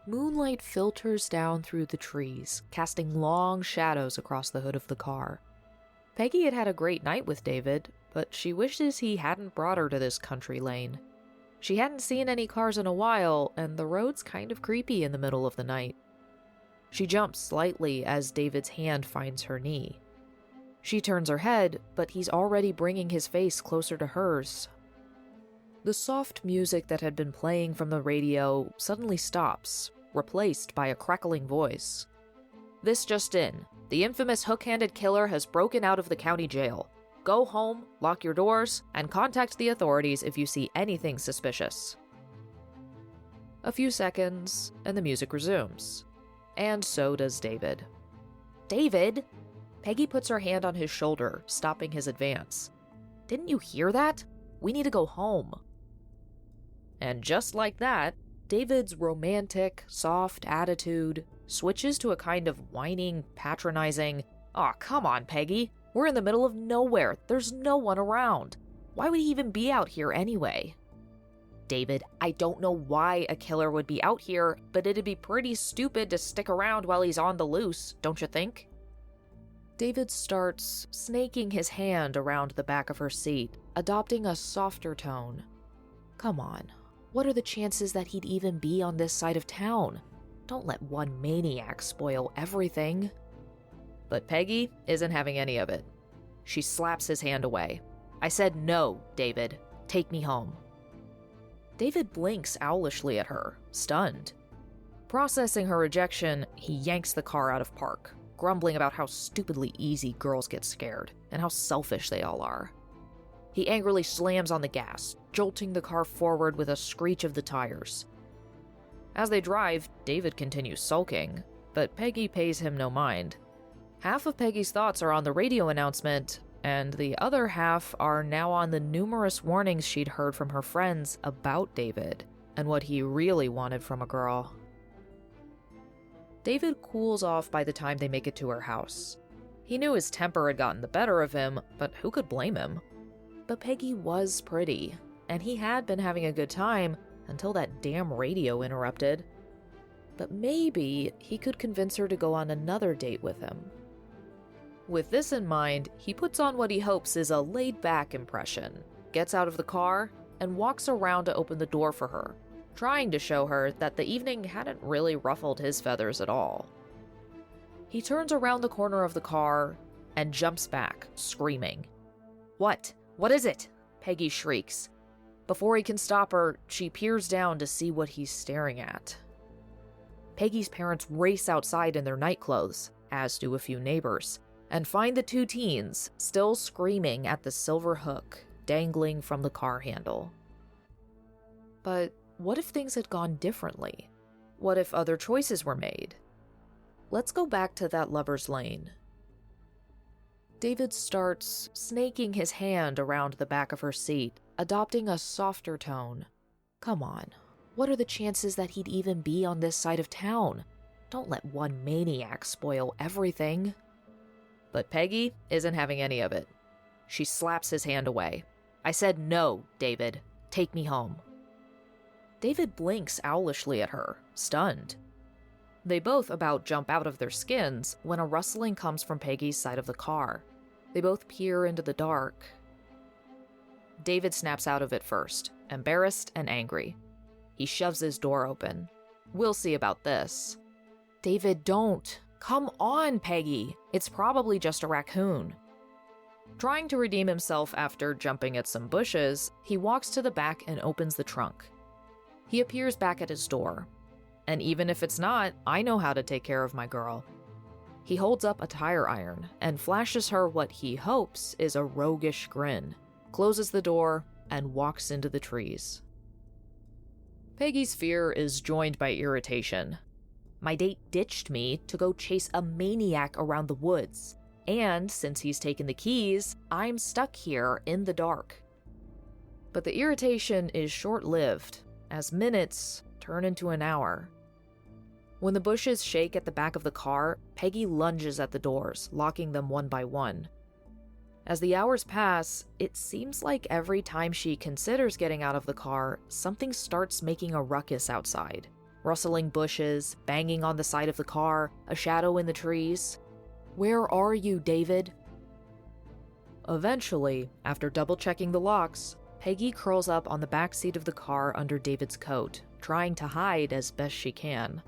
Moonlight filters down through the trees, casting long shadows across the hood of the car. Peggy had had a great night with David, but she wishes he hadn't brought her to this country lane. She hadn't seen any cars in a while, and the road's kind of creepy in the middle of the night. She jumps slightly as David's hand finds her knee. She turns her head, but he's already bringing his face closer to hers. The soft music that had been playing from the radio suddenly stops, replaced by a crackling voice. "This just in. The infamous hook-handed killer has broken out of the county jail. Go home, lock your doors, and contact the authorities if you see anything suspicious." A few seconds, and the music resumes. And so does David. "David?" Peggy puts her hand on his shoulder, stopping his advance. "Didn't you hear that? We need to go home." And just like that, David's romantic, soft attitude switches to a kind of whining, patronizing, "Aw, come on, Peggy. We're in the middle of nowhere. There's no one around. Why would he even be out here anyway?" "David, I don't know why a killer would be out here, but it'd be pretty stupid to stick around while he's on the loose, don't you think?" David starts snaking his hand around the back of her seat, adopting a softer tone. "Come on. What are the chances that he'd even be on this side of town? Don't let one maniac spoil everything." But Peggy isn't having any of it. She slaps his hand away. "I said no, David. Take me home." David blinks owlishly at her, stunned. Processing her rejection, he yanks the car out of park, grumbling about how stupidly easy girls get scared and how selfish they all are. He angrily slams on the gas, jolting the car forward with a screech of the tires. As they drive, David continues sulking, but Peggy pays him no mind. Half of Peggy's thoughts are on the radio announcement, and the other half are now on the numerous warnings she'd heard from her friends about David and what he really wanted from a girl. David cools off by the time they make it to her house. He knew his temper had gotten the better of him, but who could blame him? But Peggy was pretty, and he had been having a good time until that damn radio interrupted. But maybe he could convince her to go on another date with him. With this in mind, he puts on what he hopes is a laid-back impression, gets out of the car, and walks around to open the door for her, trying to show her that the evening hadn't really ruffled his feathers at all. He turns around the corner of the car and jumps back, screaming. "What? What is it?" Peggy shrieks. Before he can stop her, she peers down to see what he's staring at. Peggy's parents race outside in their nightclothes, as do a few neighbors, and find the two teens still screaming at the silver hook dangling from the car handle. But what if things had gone differently? What if other choices were made? Let's go back to that lover's lane. David starts snaking his hand around the back of her seat, adopting a softer tone. "Come on. What are the chances that he'd even be on this side of town? Don't let one maniac spoil everything." But Peggy isn't having any of it. She slaps his hand away. "I said no, David. Take me home." David blinks owlishly at her, stunned. They both about jump out of their skins when a rustling comes from Peggy's side of the car. They both peer into the dark. David snaps out of it first, embarrassed and angry. He shoves his door open. "We'll see about this." "David, don't. Come on, Peggy. It's probably just a raccoon." Trying to redeem himself after jumping at some bushes, he walks to the back and opens the trunk. He appears back at his door. "And even if it's not, I know how to take care of my girl." He holds up a tire iron and flashes her what he hopes is a roguish grin, closes the door, and walks into the trees. Peggy's fear is joined by irritation. My date ditched me to go chase a maniac around the woods, and since he's taken the keys, I'm stuck here in the dark. But the irritation is short-lived, as minutes turn into an hour. When the bushes shake at the back of the car, Peggy lunges at the doors, locking them one by one. As the hours pass, it seems like every time she considers getting out of the car, something starts making a ruckus outside. Rustling bushes, banging on the side of the car, a shadow in the trees. "Where are you, David?" Eventually, after double-checking the locks, Peggy curls up on the back seat of the car under David's coat, trying to hide as best she can.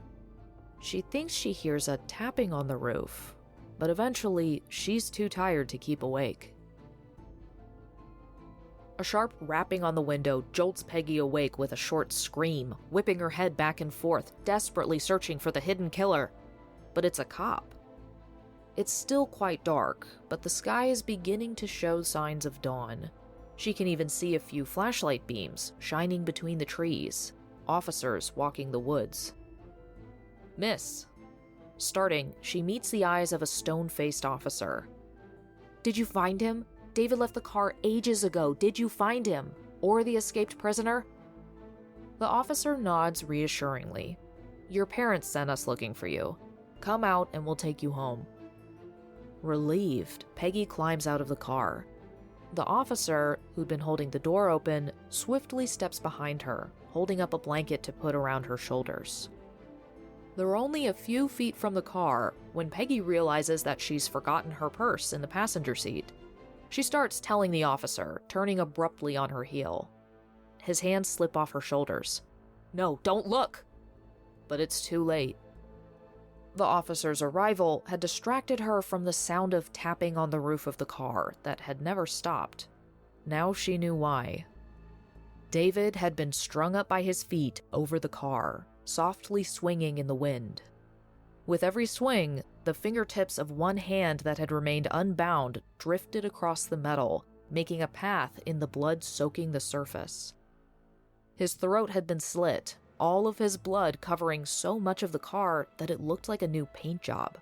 She thinks she hears a tapping on the roof, but eventually she's too tired to keep awake. A sharp rapping on the window jolts Peggy awake with a short scream, whipping her head back and forth, desperately searching for the hidden killer. But it's a cop. It's still quite dark, but the sky is beginning to show signs of dawn. She can even see a few flashlight beams shining between the trees, officers walking the woods. "Miss." Starting, she meets the eyes of a stone-faced officer. "Did you find him? David left the car ages ago. Did you find him? Or the escaped prisoner?" The officer nods reassuringly. "Your parents sent us looking for you. Come out and we'll take you home." Relieved, Peggy climbs out of the car. The officer, who'd been holding the door open, swiftly steps behind her, holding up a blanket to put around her shoulders. They're only a few feet from the car when Peggy realizes that she's forgotten her purse in the passenger seat. She starts telling the officer, turning abruptly on her heel. His hands slip off her shoulders. "No, don't look!" But it's too late. The officer's arrival had distracted her from the sound of tapping on the roof of the car that had never stopped. Now she knew why. David had been strung up by his feet over the car, softly swinging in the wind. With every swing, the fingertips of one hand that had remained unbound drifted across the metal, making a path in the blood soaking the surface. His throat had been slit, all of his blood covering so much of the car that it looked like a new paint job.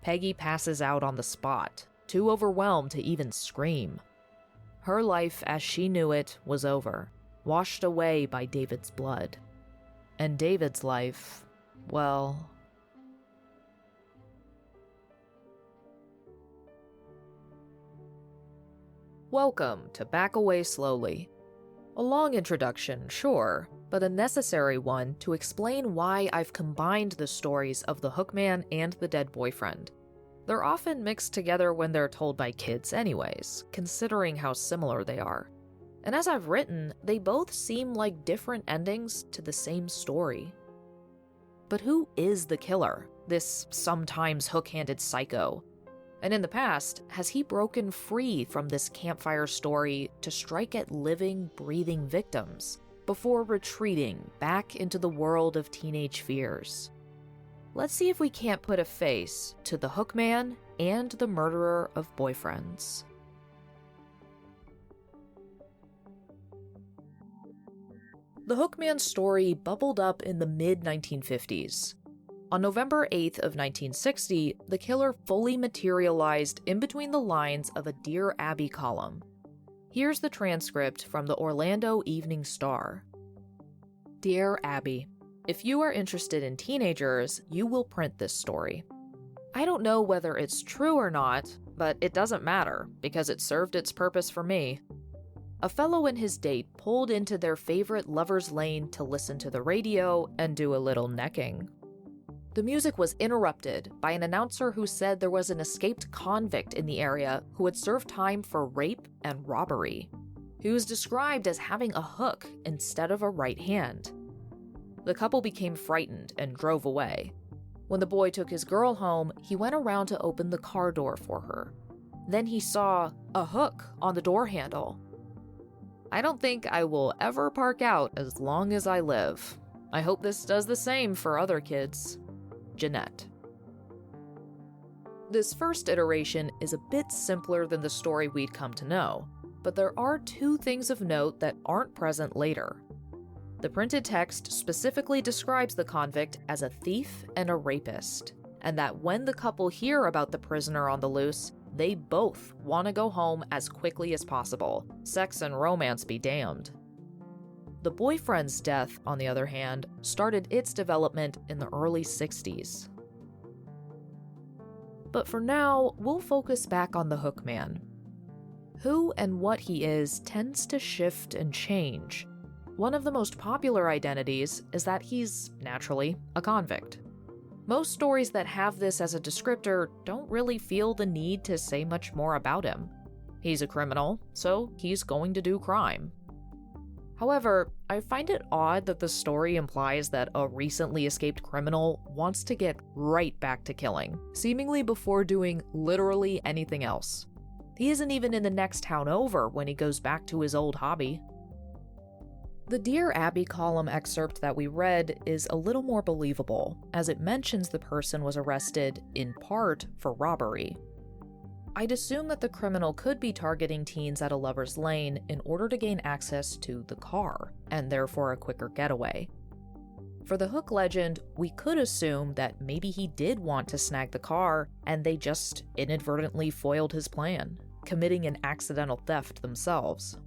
Peggy passes out on the spot, too overwhelmed to even scream. Her life as she knew it was over, washed away by David's blood. And David's life, well... Welcome to Back Away Slowly. A long introduction, sure, but a necessary one to explain why I've combined the stories of the Hookman and the dead boyfriend. They're often mixed together when they're told by kids anyways, considering how similar they are. And as I've written, they both seem like different endings to the same story. But who is the killer, this sometimes hook-handed psycho? And in the past, has he broken free from this campfire story to strike at living, breathing victims before retreating back into the world of teenage fears? Let's see if we can't put a face to the Hookman and the murderer of boyfriends. The Hookman story bubbled up in the mid-1950s. On November 8th of 1960, the killer fully materialized in between the lines of a Dear Abby column. Here's the transcript from the Orlando Evening Star. Dear Abby, if you are interested in teenagers, you will print this story. I don't know whether it's true or not, but it doesn't matter because it served its purpose for me. A fellow and his date pulled into their favorite lover's lane to listen to the radio and do a little necking. The music was interrupted by an announcer who said there was an escaped convict in the area who had served time for rape and robbery. He was described as having a hook instead of a right hand. The couple became frightened and drove away. When the boy took his girl home, he went around to open the car door for her. Then he saw a hook on the door handle. I don't think I will ever park out as long as I live. I hope this does the same for other kids. Jeanette. This first iteration is a bit simpler than the story we'd come to know, but there are two things of note that aren't present later. The printed text specifically describes the convict as a thief and a rapist, and that when the couple hear about the prisoner on the loose, they both want to go home as quickly as possible. Sex and romance be damned. The boyfriend's death, on the other hand, started its development in the early 60s. But for now, we'll focus back on the Hookman. Who and what he is tends to shift and change, one of the most popular identities is that he's, naturally, a convict. Most stories that have this as a descriptor don't really feel the need to say much more about him. He's a criminal, so he's going to do crime. However, I find it odd that the story implies that a recently escaped criminal wants to get right back to killing, seemingly before doing literally anything else. He isn't even in the next town over when he goes back to his old hobby. The Dear Abby column excerpt that we read is a little more believable, as it mentions the person was arrested, in part, for robbery. I'd assume that the criminal could be targeting teens at a lover's lane in order to gain access to the car, and therefore a quicker getaway. For the Hook legend, we could assume that maybe he did want to snag the car, and they just inadvertently foiled his plan, committing an accidental theft themselves.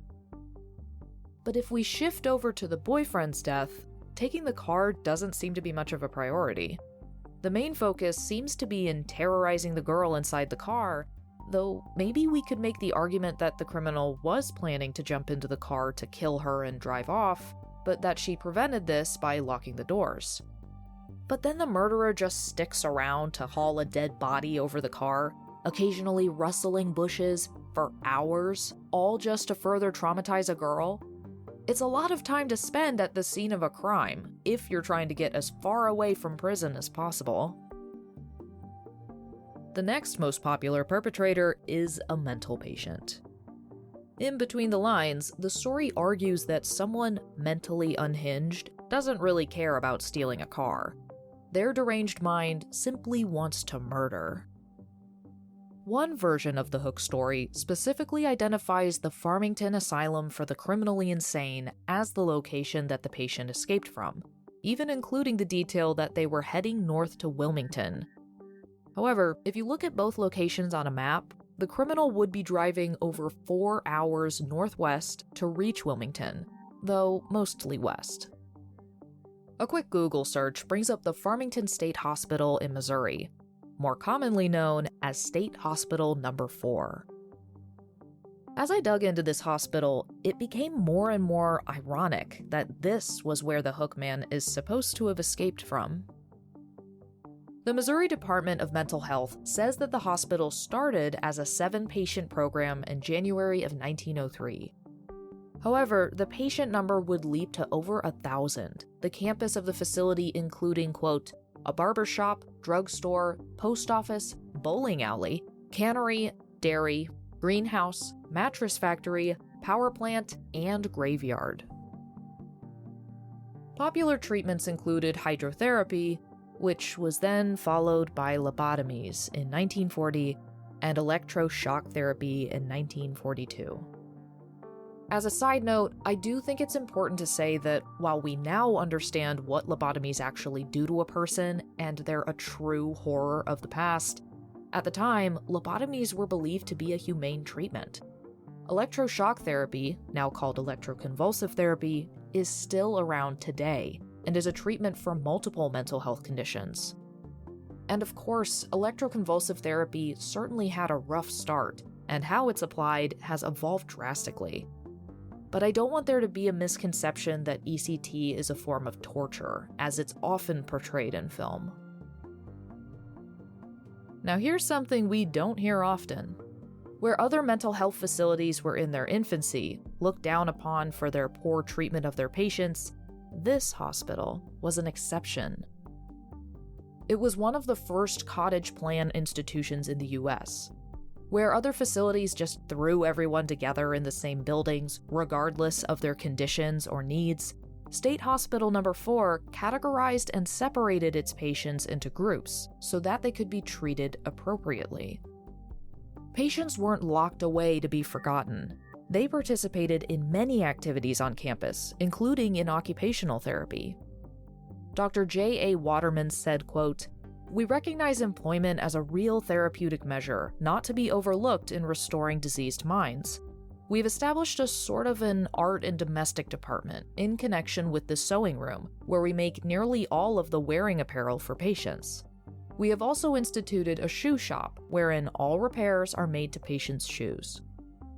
But if we shift over to the boyfriend's death, taking the car doesn't seem to be much of a priority. The main focus seems to be in terrorizing the girl inside the car, though maybe we could make the argument that the criminal was planning to jump into the car to kill her and drive off, but that she prevented this by locking the doors. But then the murderer just sticks around to haul a dead body over the car, occasionally rustling bushes for hours, all just to further traumatize a girl. It's a lot of time to spend at the scene of a crime, if you're trying to get as far away from prison as possible. The next most popular perpetrator is a mental patient. In between the lines, the story argues that someone mentally unhinged doesn't really care about stealing a car. Their deranged mind simply wants to murder. One version of the Hook story specifically identifies the Farmington Asylum for the Criminally Insane as the location that the patient escaped from, even including the detail that they were heading north to Wilmington. However, if you look at both locations on a map, the criminal would be driving over 4 hours northwest to reach Wilmington, though mostly west. A quick Google search brings up the Farmington State Hospital in Missouri, more commonly known as State Hospital No. 4. As I dug into this hospital, it became more and more ironic that this was where the Hookman is supposed to have escaped from. The Missouri Department of Mental Health says that the hospital started as a 7-patient program in January of 1903. However, the patient number would leap to over 1,000, the campus of the facility including, quote, a barbershop, drugstore, post office, bowling alley, cannery, dairy, greenhouse, mattress factory, power plant, and graveyard. Popular treatments included hydrotherapy, which was then followed by lobotomies in 1940 and electroshock therapy in 1942. As a side note, I do think it's important to say that while we now understand what lobotomies actually do to a person and they're a true horror of the past, at the time, lobotomies were believed to be a humane treatment. Electroshock therapy, now called electroconvulsive therapy, is still around today and is a treatment for multiple mental health conditions. And of course, electroconvulsive therapy certainly had a rough start, and how it's applied has evolved drastically. But I don't want there to be a misconception that ECT is a form of torture, as it's often portrayed in film. Now here's something we don't hear often. Where other mental health facilities were in their infancy, looked down upon for their poor treatment of their patients, this hospital was an exception. It was one of the first cottage plan institutions in the US. Where other facilities just threw everyone together in the same buildings, regardless of their conditions or needs, State Hospital No. 4 categorized and separated its patients into groups so that they could be treated appropriately. Patients weren't locked away to be forgotten. They participated in many activities on campus, including in occupational therapy. Dr. J.A. Waterman said, quote, we recognize employment as a real therapeutic measure, not to be overlooked in restoring diseased minds. We've established a sort of an art and domestic department in connection with the sewing room, where we make nearly all of the wearing apparel for patients. We have also instituted a shoe shop, wherein all repairs are made to patients' shoes.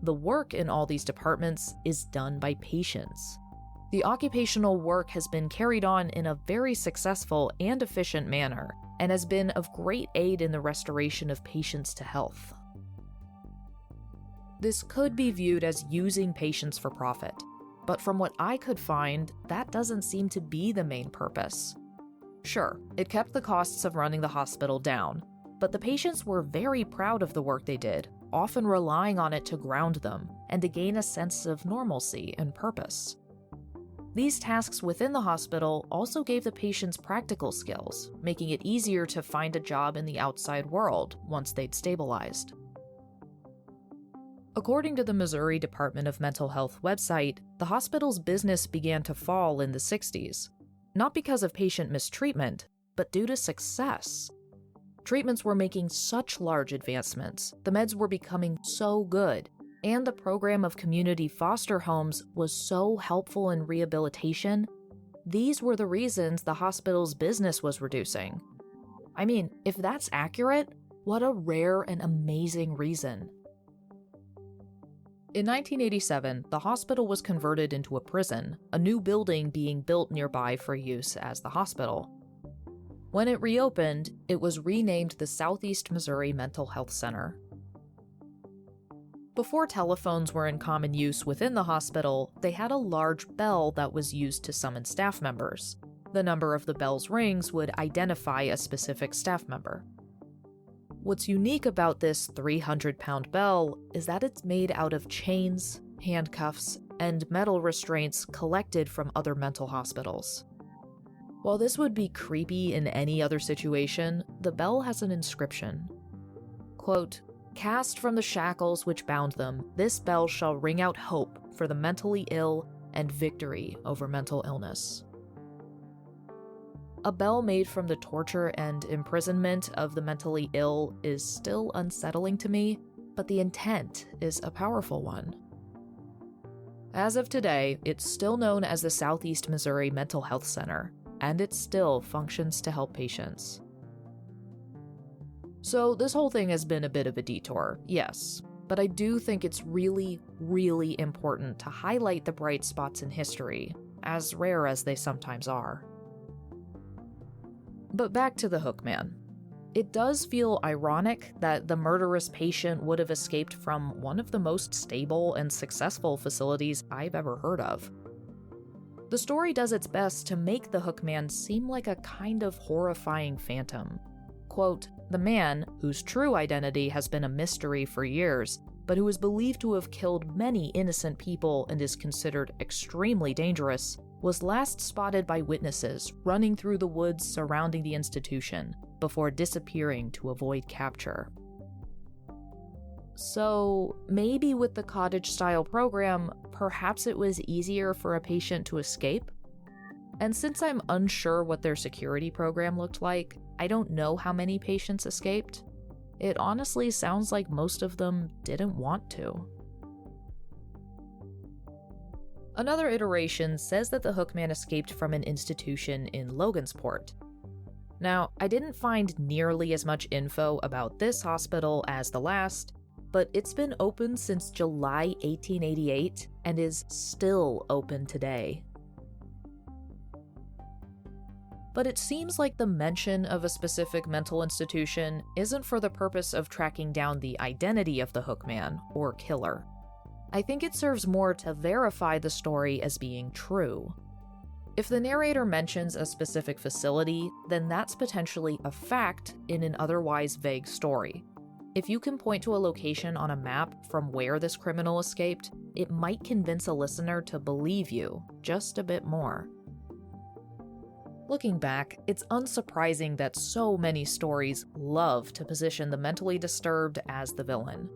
The work in all these departments is done by patients. The occupational work has been carried on in a very successful and efficient manner, and has been of great aid in the restoration of patients to health. This could be viewed as using patients for profit, but from what I could find, that doesn't seem to be the main purpose. Sure, it kept the costs of running the hospital down, but the patients were very proud of the work they did, often relying on it to ground them and to gain a sense of normalcy and purpose. These tasks within the hospital also gave the patients practical skills, making it easier to find a job in the outside world once they'd stabilized. According to the Missouri Department of Mental Health website, the hospital's business began to fall in the 60s, not because of patient mistreatment, but due to success. Treatments were making such large advancements, the meds were becoming so good, and the program of community foster homes was so helpful in rehabilitation. These were the reasons the hospital's business was reducing. I mean, if that's accurate, what a rare and amazing reason. In 1987, the hospital was converted into a prison, a new building being built nearby for use as the hospital. When it reopened, it was renamed the Southeast Missouri Mental Health Center. Before telephones were in common use within the hospital, they had a large bell that was used to summon staff members. The number of the bell's rings would identify a specific staff member. What's unique about this 300-pound bell is that it's made out of chains, handcuffs, and metal restraints collected from other mental hospitals. While this would be creepy in any other situation, the bell has an inscription. Quote, "Cast from the shackles which bound them, this bell shall ring out hope for the mentally ill and victory over mental illness." A bell made from the torture and imprisonment of the mentally ill is still unsettling to me, but the intent is a powerful one. As of today, it's still known as the Southeast Missouri Mental Health Center, and it still functions to help patients. So this whole thing has been a bit of a detour, yes, but I do think it's really, really important to highlight the bright spots in history, as rare as they sometimes are. But back to the Hookman. It does feel ironic that the murderous patient would have escaped from one of the most stable and successful facilities I've ever heard of. The story does its best to make the Hookman seem like a kind of horrifying phantom. Quote, "The man, whose true identity has been a mystery for years, but who is believed to have killed many innocent people and is considered extremely dangerous, was last spotted by witnesses running through the woods surrounding the institution before disappearing to avoid capture." So, maybe with the cottage-style program, perhaps it was easier for a patient to escape? And since I'm unsure what their security program looked like, I don't know how many patients escaped. It honestly sounds like most of them didn't want to. Another iteration says that the Hookman escaped from an institution in Logansport. Now, I didn't find nearly as much info about this hospital as the last, but it's been open since July 1888 and is still open today. But it seems like the mention of a specific mental institution isn't for the purpose of tracking down the identity of the Hookman or killer. I think it serves more to verify the story as being true. If the narrator mentions a specific facility, then that's potentially a fact in an otherwise vague story. If you can point to a location on a map from where this criminal escaped, it might convince a listener to believe you just a bit more. Looking back, it's unsurprising that so many stories love to position the mentally disturbed as the villain.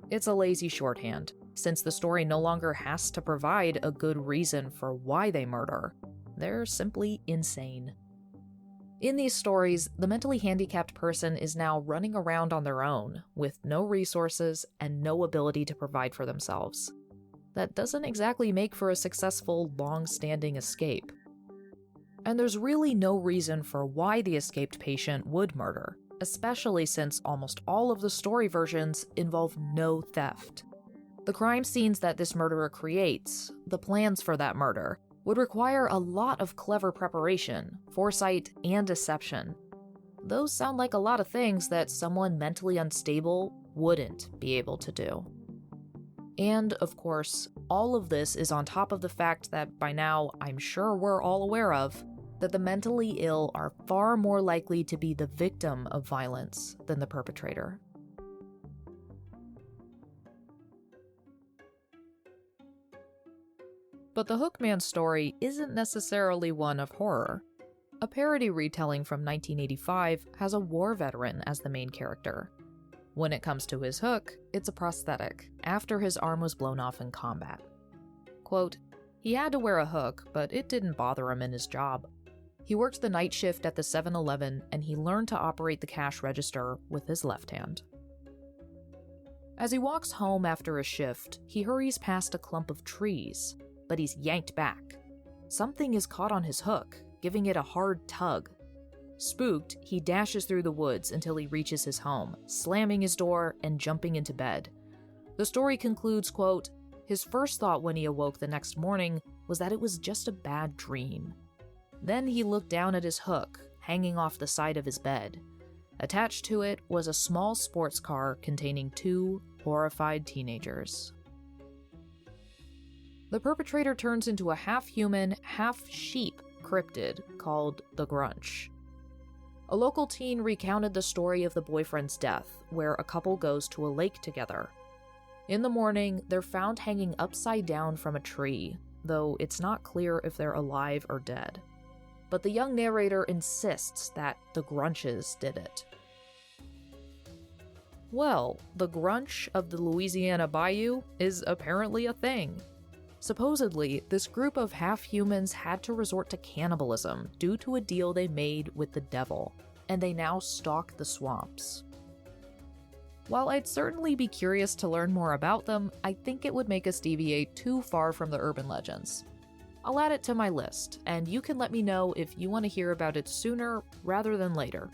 It's a lazy shorthand, since the story no longer has to provide a good reason for why they murder. They're simply insane. In these stories, the mentally handicapped person is now running around on their own, with no resources and no ability to provide for themselves. That doesn't exactly make for a successful, long-standing escape. And there's really no reason for why the escaped patient would murder, especially since almost all of the story versions involve no theft. The crime scenes that this murderer creates, the plans for that murder, would require a lot of clever preparation, foresight, and deception. Those sound like a lot of things that someone mentally unstable wouldn't be able to do. And, of course, all of this is on top of the fact that by now I'm sure we're all aware of, that the mentally ill are far more likely to be the victim of violence than the perpetrator. But the Hookman story isn't necessarily one of horror. A parody retelling from 1985 has a war veteran as the main character. When it comes to his hook, it's a prosthetic, after his arm was blown off in combat. Quote, "He had to wear a hook, but it didn't bother him in his job. He worked the night shift at the 7-Eleven, and he learned to operate the cash register with his left hand." As he walks home after a shift, he hurries past a clump of trees, but he's yanked back. Something is caught on his hook, giving it a hard tug. Spooked, he dashes through the woods until he reaches his home, slamming his door and jumping into bed. The story concludes, quote, "His first thought when he awoke the next morning was that it was just a bad dream. Then he looked down at his hook, hanging off the side of his bed. Attached to it was a small sports car containing 2 horrified teenagers." The perpetrator turns into a half-human, half-sheep cryptid called the Grunch. A local teen recounted the story of the boyfriend's death, where a couple goes to a lake together. In the morning, they're found hanging upside down from a tree, though it's not clear if they're alive or dead. But the young narrator insists that the Grunches did it. Well, the Grunch of the Louisiana Bayou is apparently a thing. Supposedly, this group of half-humans had to resort to cannibalism due to a deal they made with the devil, and they now stalk the swamps. While I'd certainly be curious to learn more about them, I think it would make us deviate too far from the urban legends. I'll add it to my list, and you can let me know if you want to hear about it sooner rather than later.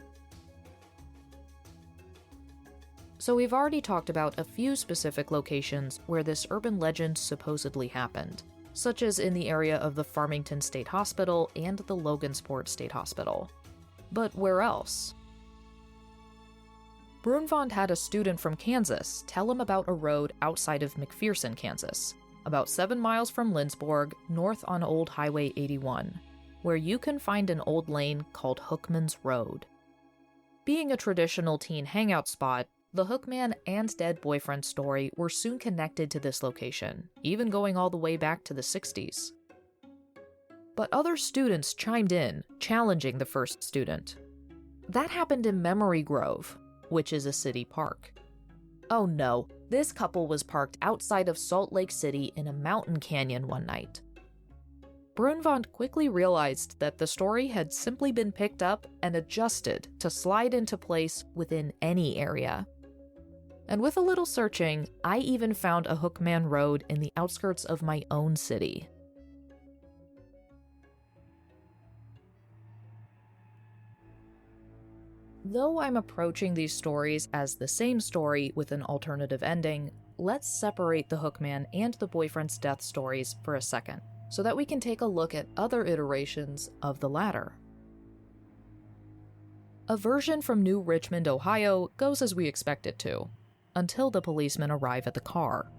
So we've already talked about a few specific locations where this urban legend supposedly happened, such as in the area of the Farmington State Hospital and the Logansport State Hospital. But where else? Brunvand had a student from Kansas tell him about a road outside of McPherson, Kansas, about 7 miles from Lindsborg, north on Old Highway 81, where you can find an old lane called Hookman's Road. Being a traditional teen hangout spot, the Hookman and dead boyfriend story were soon connected to this location, even going all the way back to the 60s. But other students chimed in, challenging the first student. That happened in Memory Grove, which is a city park. Oh no, this couple was parked outside of Salt Lake City in a mountain canyon one night. Brunvand quickly realized that the story had simply been picked up and adjusted to slide into place within any area. And with a little searching, I even found a Hookman Road in the outskirts of my own city. Though I'm approaching these stories as the same story with an alternative ending, let's separate the Hookman and the boyfriend's death stories for a second, so that we can take a look at other iterations of the latter. A version from New Richmond, Ohio goes as we expect it to, until the policemen arrive at the car.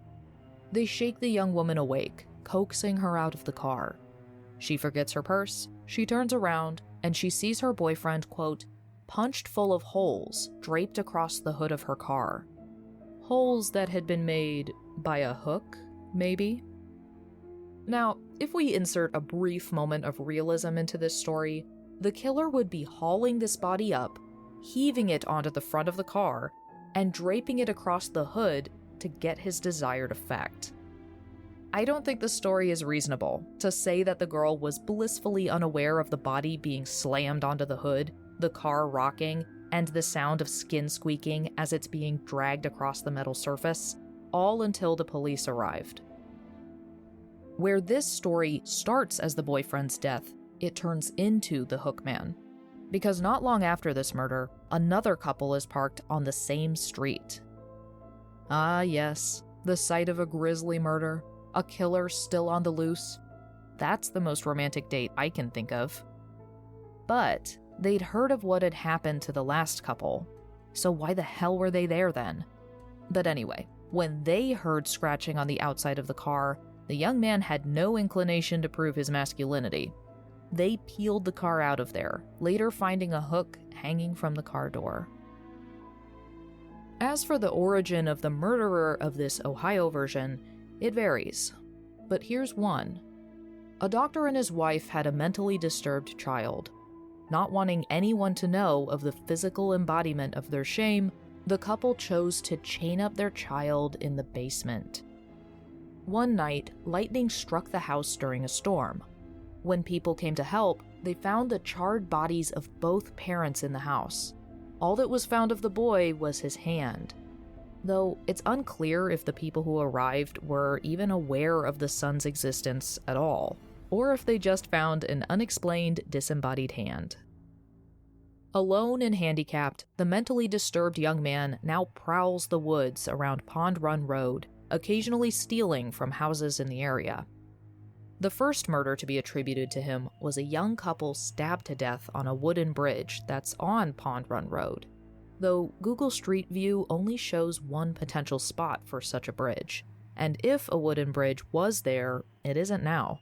They shake the young woman awake, coaxing her out of the car. She forgets her purse, she turns around, and she sees her boyfriend, quote, punched full of holes draped across the hood of her car. Holes that had been made by a hook, maybe? Now, if we insert a brief moment of realism into this story, the killer would be hauling this body up, heaving it onto the front of the car, and draping it across the hood to get his desired effect. I don't think the story is reasonable to say that the girl was blissfully unaware of the body being slammed onto the hood, the car rocking, and the sound of skin squeaking as it's being dragged across the metal surface, all until the police arrived. Where this story starts as the boyfriend's death, it turns into the Hookman. Because not long after this murder, another couple is parked on the same street. Ah yes, the site of a grisly murder, a killer still on the loose. That's the most romantic date I can think of. But they'd heard of what had happened to the last couple, so why the hell were they there then? But anyway, when they heard scratching on the outside of the car, the young man had no inclination to prove his masculinity. They peeled the car out of there, later finding a hook hanging from the car door. As for the origin of the murderer of this Ohio version, it varies. But here's one. A doctor and his wife had a mentally disturbed child. Not wanting anyone to know of the physical embodiment of their shame, the couple chose to chain up their child in the basement. One night, lightning struck the house during a storm. When people came to help, they found the charred bodies of both parents in the house. All that was found of the boy was his hand. Though it's unclear if the people who arrived were even aware of the son's existence at all, or if they just found an unexplained disembodied hand. Alone and handicapped, the mentally disturbed young man now prowls the woods around Pond Run Road, occasionally stealing from houses in the area. The first murder to be attributed to him was a young couple stabbed to death on a wooden bridge that's on Pond Run Road, though Google Street View only shows one potential spot for such a bridge, and if a wooden bridge was there, it isn't now.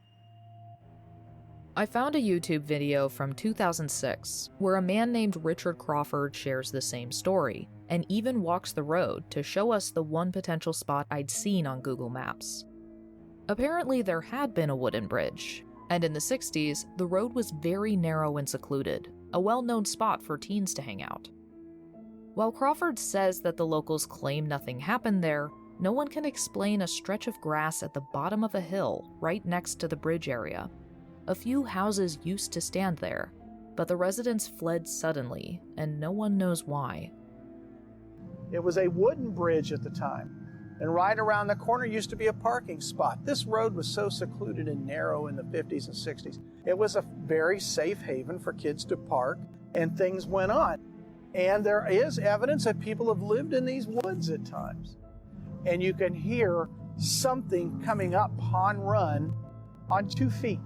I found a YouTube video from 2006 where a man named Richard Crawford shares the same story, and even walks the road to show us the one potential spot I'd seen on Google Maps. Apparently there had been a wooden bridge, and in the 60s, the road was very narrow and secluded, a well-known spot for teens to hang out. While Crawford says that the locals claim nothing happened there, no one can explain a stretch of grass at the bottom of a hill right next to the bridge area. A few houses used to stand there, but the residents fled suddenly, and no one knows why. It was a wooden bridge at the time, and right around the corner used to be a parking spot. This road was so secluded and narrow in the 50s and 60s. It was a very safe haven for kids to park, and things went on. And there is evidence that people have lived in these woods at times. And you can hear something coming up Pond Run on 2 feet.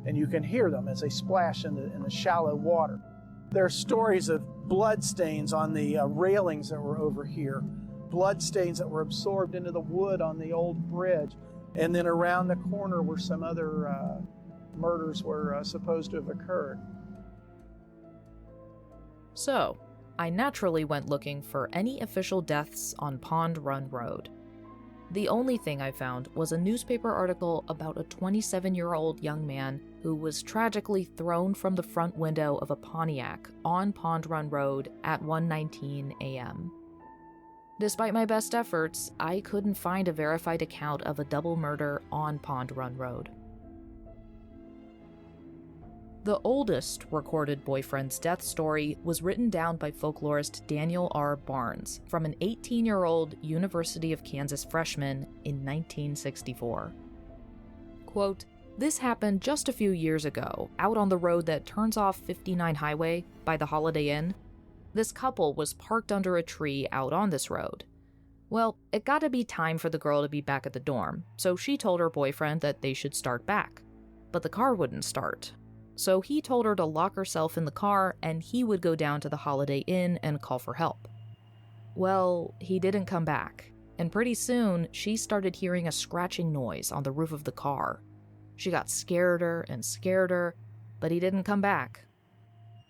And you can hear them as they splash in the shallow water. There are stories of blood stains on the railings that were over here, blood stains that were absorbed into the wood on the old bridge. And then around the corner where some other murders were supposed to have occurred. So, I naturally went looking for any official deaths on Pond Run Road. The only thing I found was a newspaper article about a 27-year-old young man who was tragically thrown from the front window of a Pontiac on Pond Run Road at 1:19 a.m. Despite my best efforts, I couldn't find a verified account of a double murder on Pond Run Road. The oldest recorded boyfriend's death story was written down by folklorist Daniel R. Barnes from an 18-year-old University of Kansas freshman in 1964. Quote, "This happened just a few years ago, out on the road that turns off 59 Highway by the Holiday Inn. This couple was parked under a tree out on this road. Well, it got to be time for the girl to be back at the dorm, so she told her boyfriend that they should start back. But the car wouldn't start. So he told her to lock herself in the car and he would go down to the Holiday Inn and call for help. Well, he didn't come back, and pretty soon she started hearing a scratching noise on the roof of the car. She got scareder and scareder, but he didn't come back.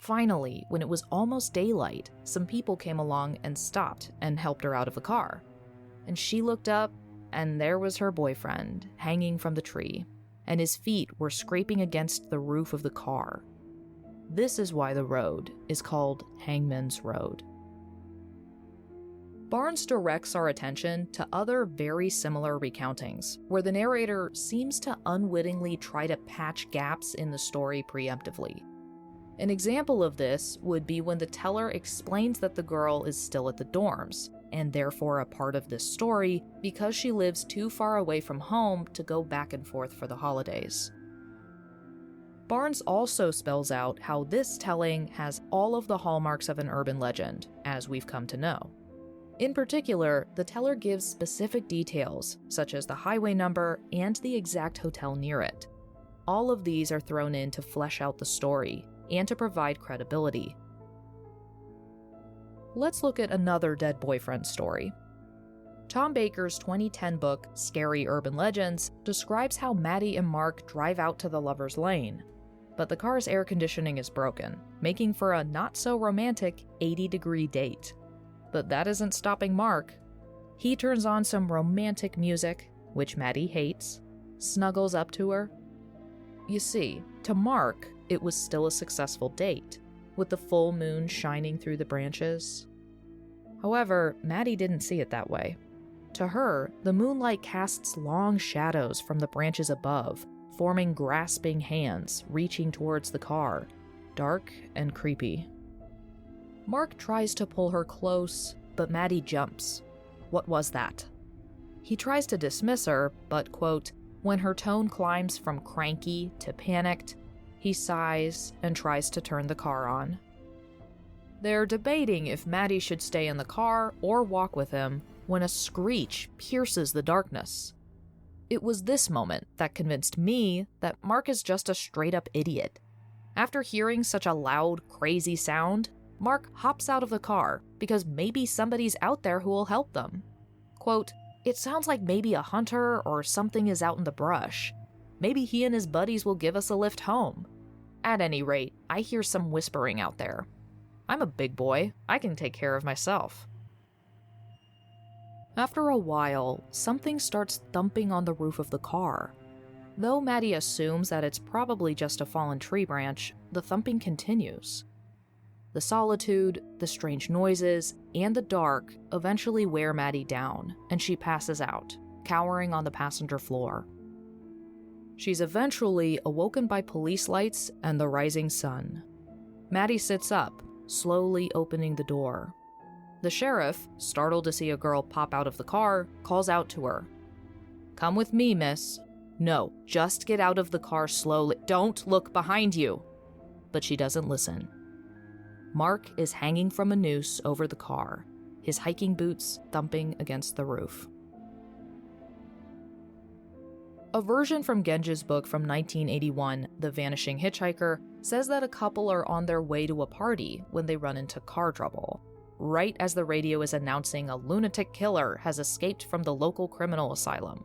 Finally, when it was almost daylight, some people came along and stopped and helped her out of the car. And she looked up, and there was her boyfriend, hanging from the tree, and his feet were scraping against the roof of the car. This is why the road is called Hangman's Road." Barnes directs our attention to other very similar recountings, where the narrator seems to unwittingly try to patch gaps in the story preemptively. An example of this would be when the teller explains that the girl is still at the dorms, and therefore a part of this story because she lives too far away from home to go back and forth for the holidays. Barnes also spells out how this telling has all of the hallmarks of an urban legend, as we've come to know. In particular, the teller gives specific details, such as the highway number and the exact hotel near it, All of these are thrown in to flesh out the story and to provide credibility. Let's look at another dead boyfriend story. Tom Baker's 2010 book, Scary Urban Legends, describes how Maddie and Mark drive out to the lover's lane, but the car's air conditioning is broken, making for a not-so-romantic 80-degree date. But that isn't stopping Mark. He turns on some romantic music, which Maddie hates, snuggles up to her. You see, to Mark, it was still a successful date, with the full moon shining through the branches. However, Maddie didn't see it that way. To her, the moonlight casts long shadows from the branches above, forming grasping hands reaching towards the car, dark and creepy. Mark tries to pull her close, but Maddie jumps. What was that? He tries to dismiss her, but, quote, when her tone climbs from cranky to panicked, he sighs and tries to turn the car on. They're debating if Maddie should stay in the car or walk with him when a screech pierces the darkness. It was this moment that convinced me that Mark is just a straight-up idiot. After hearing such a loud, crazy sound, Mark hops out of the car because maybe somebody's out there who will help them. Quote, it sounds like maybe a hunter or something is out in the brush. Maybe he and his buddies will give us a lift home. At any rate, I hear some whispering out there. I'm a big boy. I can take care of myself. After a while, something starts thumping on the roof of the car. Though Maddie assumes that it's probably just a fallen tree branch, the thumping continues. The solitude, the strange noises, and the dark eventually wear Maddie down, and she passes out, cowering on the passenger floor. She's eventually awoken by police lights and the rising sun. Maddie sits up, slowly opening the door. The sheriff, startled to see a girl pop out of the car, calls out to her. Come with me, miss. No, just get out of the car slowly. Don't look behind you. But she doesn't listen. Mark is hanging from a noose over the car, his hiking boots thumping against the roof. A version from Genge's book from 1981, The Vanishing Hitchhiker, says that a couple are on their way to a party when they run into car trouble, right as the radio is announcing a lunatic killer has escaped from the local criminal asylum.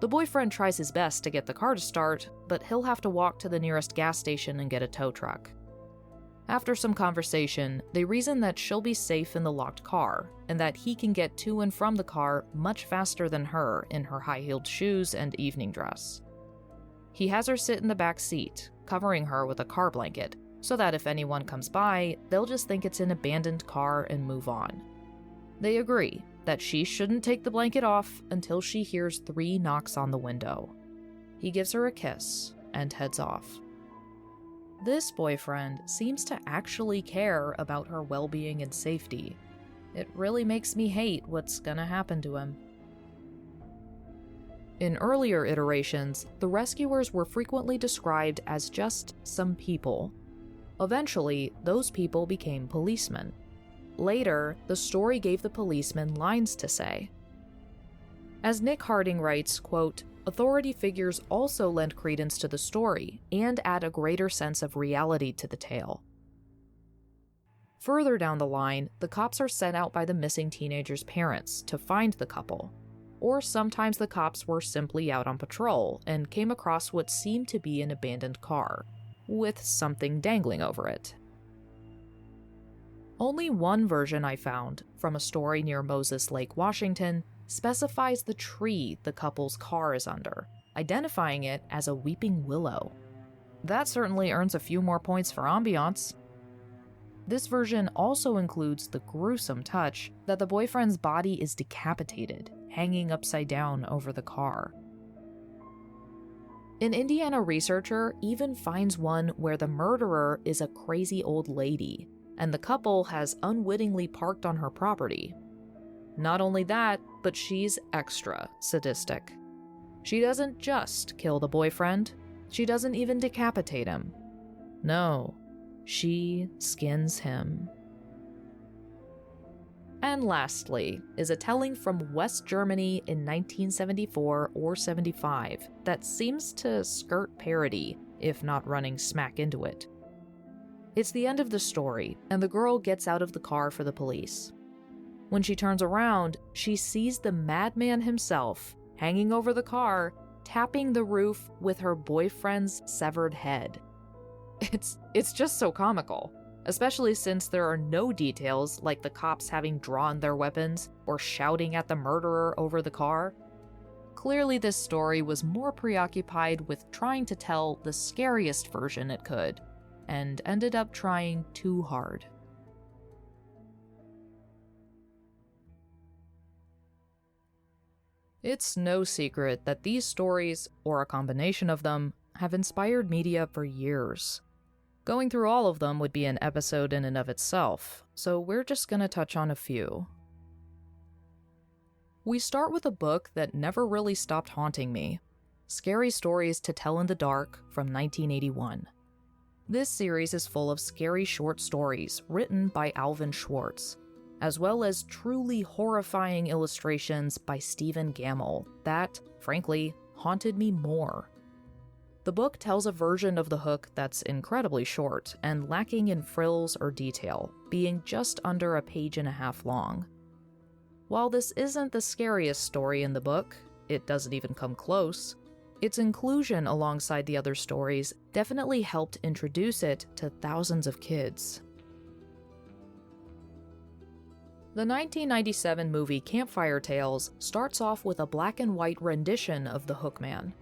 The boyfriend tries his best to get the car to start, but he'll have to walk to the nearest gas station and get a tow truck. After some conversation, they reason that she'll be safe in the locked car, and that he can get to and from the car much faster than her in her high-heeled shoes and evening dress. He has her sit in the back seat, covering her with a car blanket, so that if anyone comes by, they'll just think it's an abandoned car and move on. They agree that she shouldn't take the blanket off until she hears 3 knocks on the window. He gives her a kiss and heads off. This boyfriend seems to actually care about her well-being and safety. It really makes me hate what's gonna happen to him. In earlier iterations, the rescuers were frequently described as just some people. Eventually, those people became policemen. Later, the story gave the policemen lines to say. As Nick Harding writes, quote, authority figures also lend credence to the story and add a greater sense of reality to the tale. Further down the line, the cops are sent out by the missing teenager's parents to find the couple. Or sometimes the cops were simply out on patrol and came across what seemed to be an abandoned car, with something dangling over it. Only one version I found, from a story near Moses Lake, Washington, specifies the tree the couple's car is under, identifying it as a weeping willow. That certainly earns a few more points for ambiance. This version also includes the gruesome touch that the boyfriend's body is decapitated, hanging upside down over the car. An Indiana researcher even finds one where the murderer is a crazy old lady, and the couple has unwittingly parked on her property. Not only that, but she's extra sadistic. She doesn't just kill the boyfriend, she doesn't even decapitate him. No, she skins him. And lastly, is a telling from West Germany in 1974 or 75 that seems to skirt parody, if not running smack into it. It's the end of the story, and the girl gets out of the car for the police. When she turns around, she sees the madman himself hanging over the car, tapping the roof with her boyfriend's severed head. It's just so comical, especially since there are no details like the cops having drawn their weapons or shouting at the murderer over the car. Clearly, this story was more preoccupied with trying to tell the scariest version it could, and ended up trying too hard. It's no secret that these stories, or a combination of them, have inspired media for years. Going through all of them would be an episode in and of itself, so we're just gonna touch on a few. We start with a book that never really stopped haunting me, Scary Stories to Tell in the Dark from 1981. This series is full of scary short stories written by Alvin Schwartz, as well as truly horrifying illustrations by Stephen Gammell that, frankly, haunted me more. The book tells a version of the Hook that's incredibly short and lacking in frills or detail, being just under a page and a half long. While this isn't the scariest story in the book, it doesn't even come close, its inclusion alongside the other stories definitely helped introduce it to thousands of kids. The 1997 movie Campfire Tales starts off with a black and white rendition of the Hookman.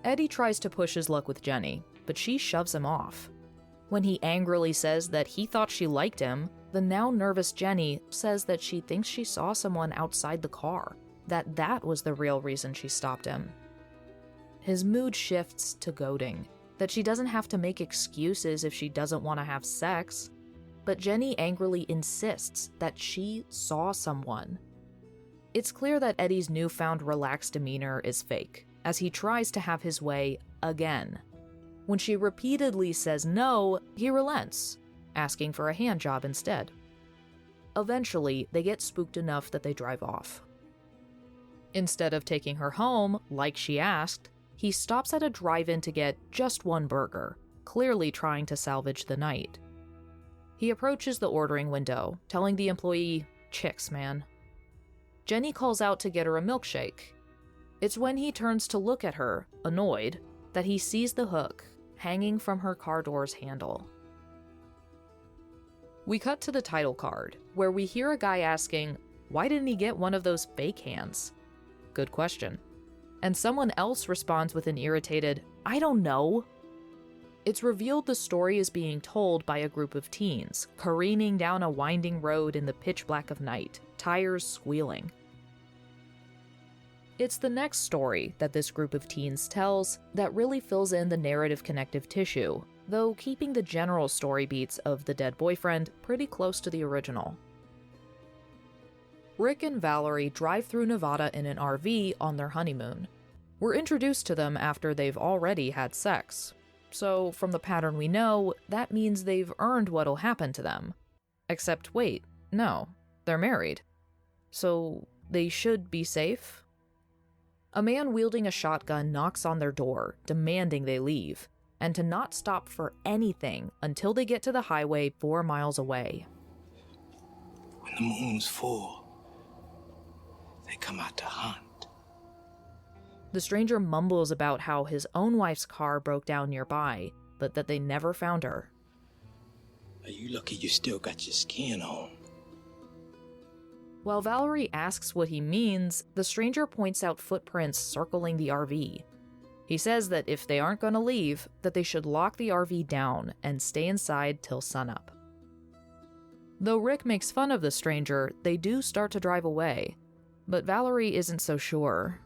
Eddie tries to push his luck with Jenny, but she shoves him off. When he angrily says that he thought she liked him, the now nervous Jenny says that she thinks she saw someone outside the car, that was the real reason she stopped him. His mood shifts to goading, that she doesn't have to make excuses if she doesn't want to have sex. But Jenny angrily insists that she saw someone. It's clear that Eddie's newfound relaxed demeanor is fake, as he tries to have his way again. When she repeatedly says no, he relents, asking for a handjob instead. Eventually, they get spooked enough that they drive off. Instead of taking her home, like she asked, he stops at a drive-in to get just one burger, clearly trying to salvage the night. He approaches the ordering window, telling the employee, "Chicks, man." Jenny calls out to get her a milkshake. It's when he turns to look at her, annoyed, that he sees the hook hanging from her car door's handle. We cut to the title card, where we hear a guy asking, "Why didn't he get one of those fake hands?" Good question. And someone else responds with an irritated, "I don't know." It's revealed the story is being told by a group of teens, careening down a winding road in the pitch black of night, tires squealing. It's the next story that this group of teens tells that really fills in the narrative connective tissue, though keeping the general story beats of the dead boyfriend pretty close to the original. Rick and Valerie drive through Nevada in an RV on their honeymoon. We're introduced to them after they've already had sex. So, from the pattern we know, that means they've earned what'll happen to them. Except wait, no, they're married. So, they should be safe? A man wielding a shotgun knocks on their door, demanding they leave, and to not stop for anything until they get to the highway 4 miles away. When the moon's full, they come out to hunt. The stranger mumbles about how his own wife's car broke down nearby, but that they never found her. Are you lucky you still got your skin on? While Valerie asks what he means, the stranger points out footprints circling the RV. He says that if they aren't going to leave, that they should lock the RV down and stay inside till sunup. Though Rick makes fun of the stranger, they do start to drive away. But Valerie isn't so sure.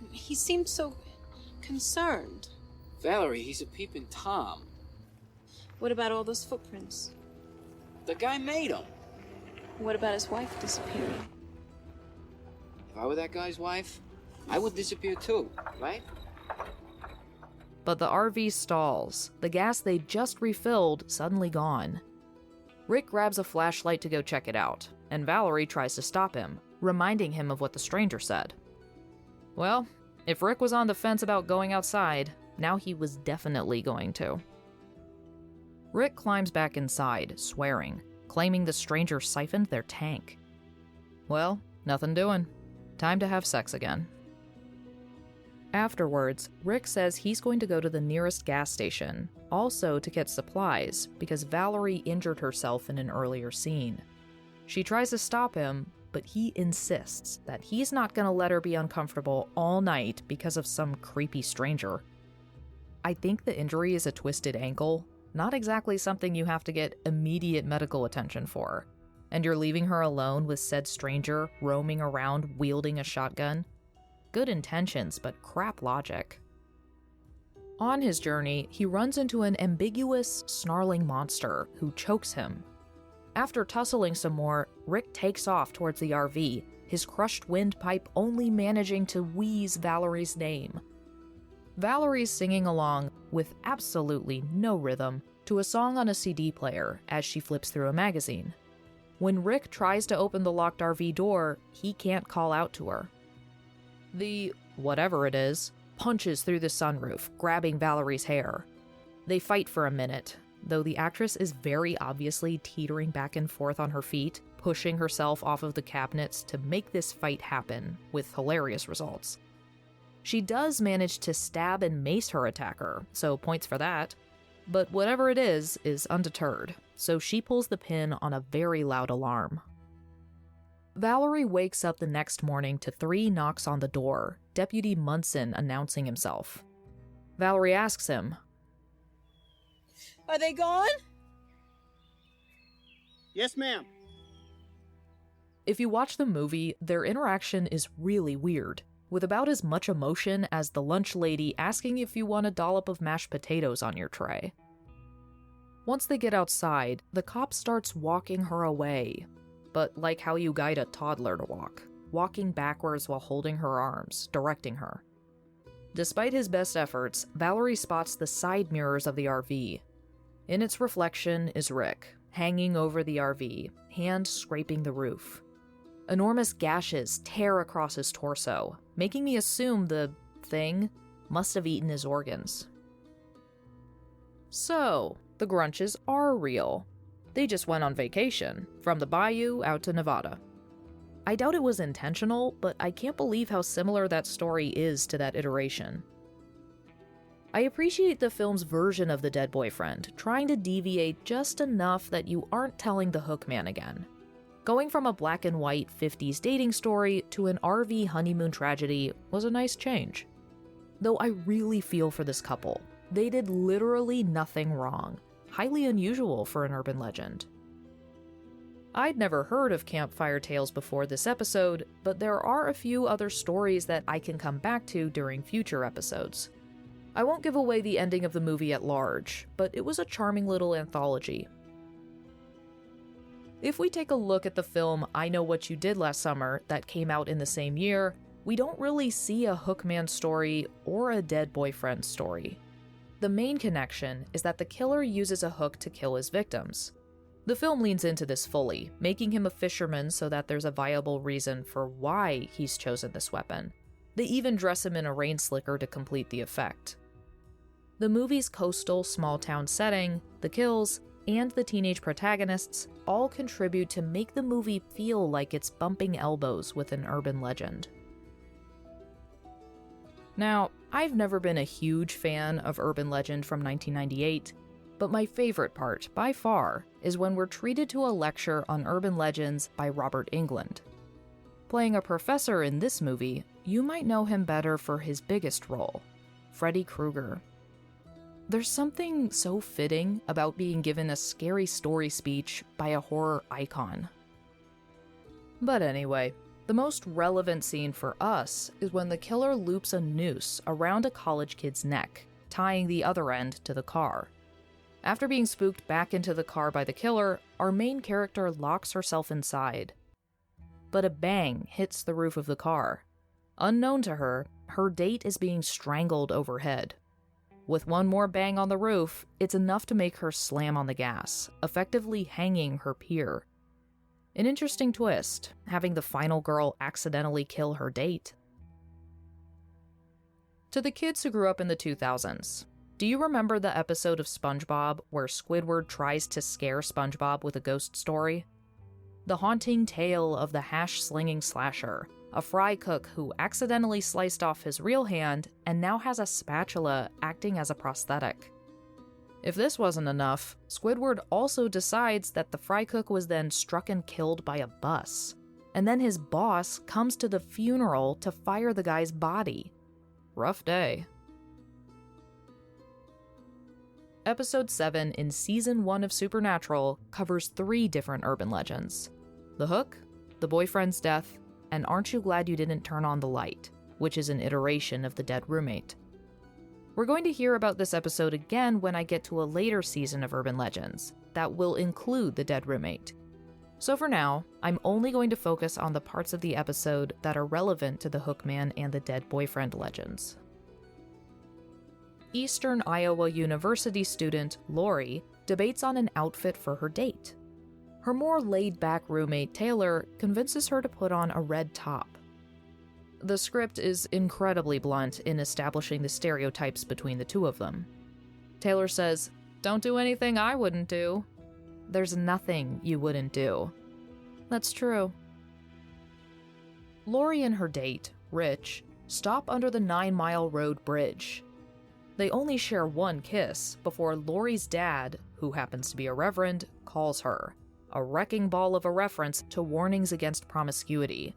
He seemed so concerned. Valerie, he's a peeping Tom. What about all those footprints? The guy made them. What about his wife disappearing? If I were that guy's wife, I would disappear too, right? But the RV stalls, the gas they just refilled suddenly gone. Rick grabs a flashlight to go check it out, and Valerie tries to stop him, reminding him of what the stranger said. Well, if Rick was on the fence about going outside, now he was definitely going to. Rick climbs back inside, swearing, claiming the stranger siphoned their tank. Well, nothing doing. Time to have sex again. Afterwards, Rick says he's going to go to the nearest gas station, also to get supplies, because Valerie injured herself in an earlier scene. She tries to stop him, but he insists that he's not going to let her be uncomfortable all night because of some creepy stranger. I think the injury is a twisted ankle, not exactly something you have to get immediate medical attention for, and you're leaving her alone with said stranger roaming around wielding a shotgun. Good intentions, but crap logic. On his journey, he runs into an ambiguous, snarling monster who chokes him. After tussling some more, Rick takes off towards the RV, his crushed windpipe only managing to wheeze Valerie's name. Valerie's singing along, with absolutely no rhythm, to a song on a CD player as she flips through a magazine. When Rick tries to open the locked RV door, he can't call out to her. The whatever it is punches through the sunroof, grabbing Valerie's hair. They fight for a minute, though the actress is very obviously teetering back and forth on her feet, pushing herself off of the cabinets to make this fight happen, with hilarious results. She does manage to stab and mace her attacker, so points for that. But whatever it is undeterred, so she pulls the pin on a very loud alarm. Valerie wakes up the next morning to 3 knocks on the door, Deputy Munson announcing himself. Valerie asks him, "Are they gone?" Yes, ma'am. If you watch the movie, their interaction is really weird, with about as much emotion as the lunch lady asking if you want a dollop of mashed potatoes on your tray. Once they get outside, the cop starts walking her away, but like how you guide a toddler to walk, walking backwards while holding her arms, directing her. Despite his best efforts, Valerie spots the side mirrors of the RV. In its reflection is Rick, hanging over the RV, hand scraping the roof. Enormous gashes tear across his torso, making me assume the thing must have eaten his organs. So, the Grunches are real. They just went on vacation, from the bayou out to Nevada. I doubt it was intentional, but I can't believe how similar that story is to that iteration. I appreciate the film's version of the dead boyfriend, trying to deviate just enough that you aren't telling the Hookman again. Going from a black and white 50s dating story to an RV honeymoon tragedy was a nice change. Though I really feel for this couple. They did literally nothing wrong. Highly unusual for an urban legend. I'd never heard of Campfire Tales before this episode, but there are a few other stories that I can come back to during future episodes. I won't give away the ending of the movie at large, but it was a charming little anthology. If we take a look at the film I Know What You Did Last Summer that came out in the same year, we don't really see a Hookman story or a dead boyfriend story. The main connection is that the killer uses a hook to kill his victims. The film leans into this fully, making him a fisherman so that there's a viable reason for why he's chosen this weapon. They even dress him in a rain slicker to complete the effect. The movie's coastal, small-town setting, the kills, and the teenage protagonists all contribute to make the movie feel like it's bumping elbows with an urban legend. Now, I've never been a huge fan of Urban Legend from 1998, but my favorite part, by far, is when we're treated to a lecture on urban legends by Robert Englund. Playing a professor in this movie, you might know him better for his biggest role, Freddy Krueger. There's something so fitting about being given a scary story speech by a horror icon. But anyway, the most relevant scene for us is when the killer loops a noose around a college kid's neck, tying the other end to the car. After being spooked back into the car by the killer, our main character locks herself inside. But a bang hits the roof of the car. Unknown to her, her date is being strangled overhead. With one more bang on the roof, it's enough to make her slam on the gas, effectively hanging her peer. An interesting twist, having the final girl accidentally kill her date. To the kids who grew up in the 2000s, do you remember the episode of SpongeBob where Squidward tries to scare SpongeBob with a ghost story? The haunting tale of the hash-slinging slasher, a fry cook who accidentally sliced off his real hand and now has a spatula acting as a prosthetic. If this wasn't enough, Squidward also decides that the fry cook was then struck and killed by a bus, and then his boss comes to the funeral to fire the guy's body. Rough day. Episode 7 in Season 1 of Supernatural covers 3 different urban legends. The Hook, the boyfriend's death, and Aren't You Glad You Didn't Turn On the Light, which is an iteration of the dead roommate. We're going to hear about this episode again when I get to a later season of Urban Legends that will include the dead roommate. So for now, I'm only going to focus on the parts of the episode that are relevant to the Hookman and the dead boyfriend legends. Eastern Iowa University student Lori debates on an outfit for her date. Her more laid-back roommate Taylor convinces her to put on a red top. The script is incredibly blunt in establishing the stereotypes between the two of them. Taylor says, "Don't do anything I wouldn't do." There's nothing you wouldn't do. That's true. Lori and her date, Rich, stop under the 9 Mile Road Bridge. They only share one kiss before Lori's dad, who happens to be a reverend, calls her, a wrecking ball of a reference to warnings against promiscuity.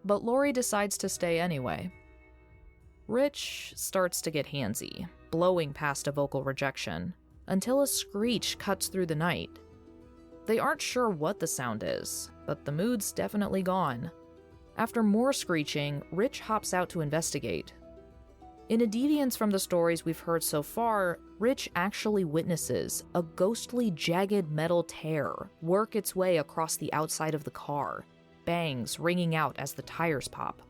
But Lori decides to stay anyway. Rich starts to get handsy, blowing past a vocal rejection, until a screech cuts through the night. They aren't sure what the sound is, but the mood's definitely gone. After more screeching, Rich hops out to investigate. In a deviance from the stories we've heard so far, Rich actually witnesses a ghostly jagged metal tear work its way across the outside of the car, bangs ringing out as the tires pop.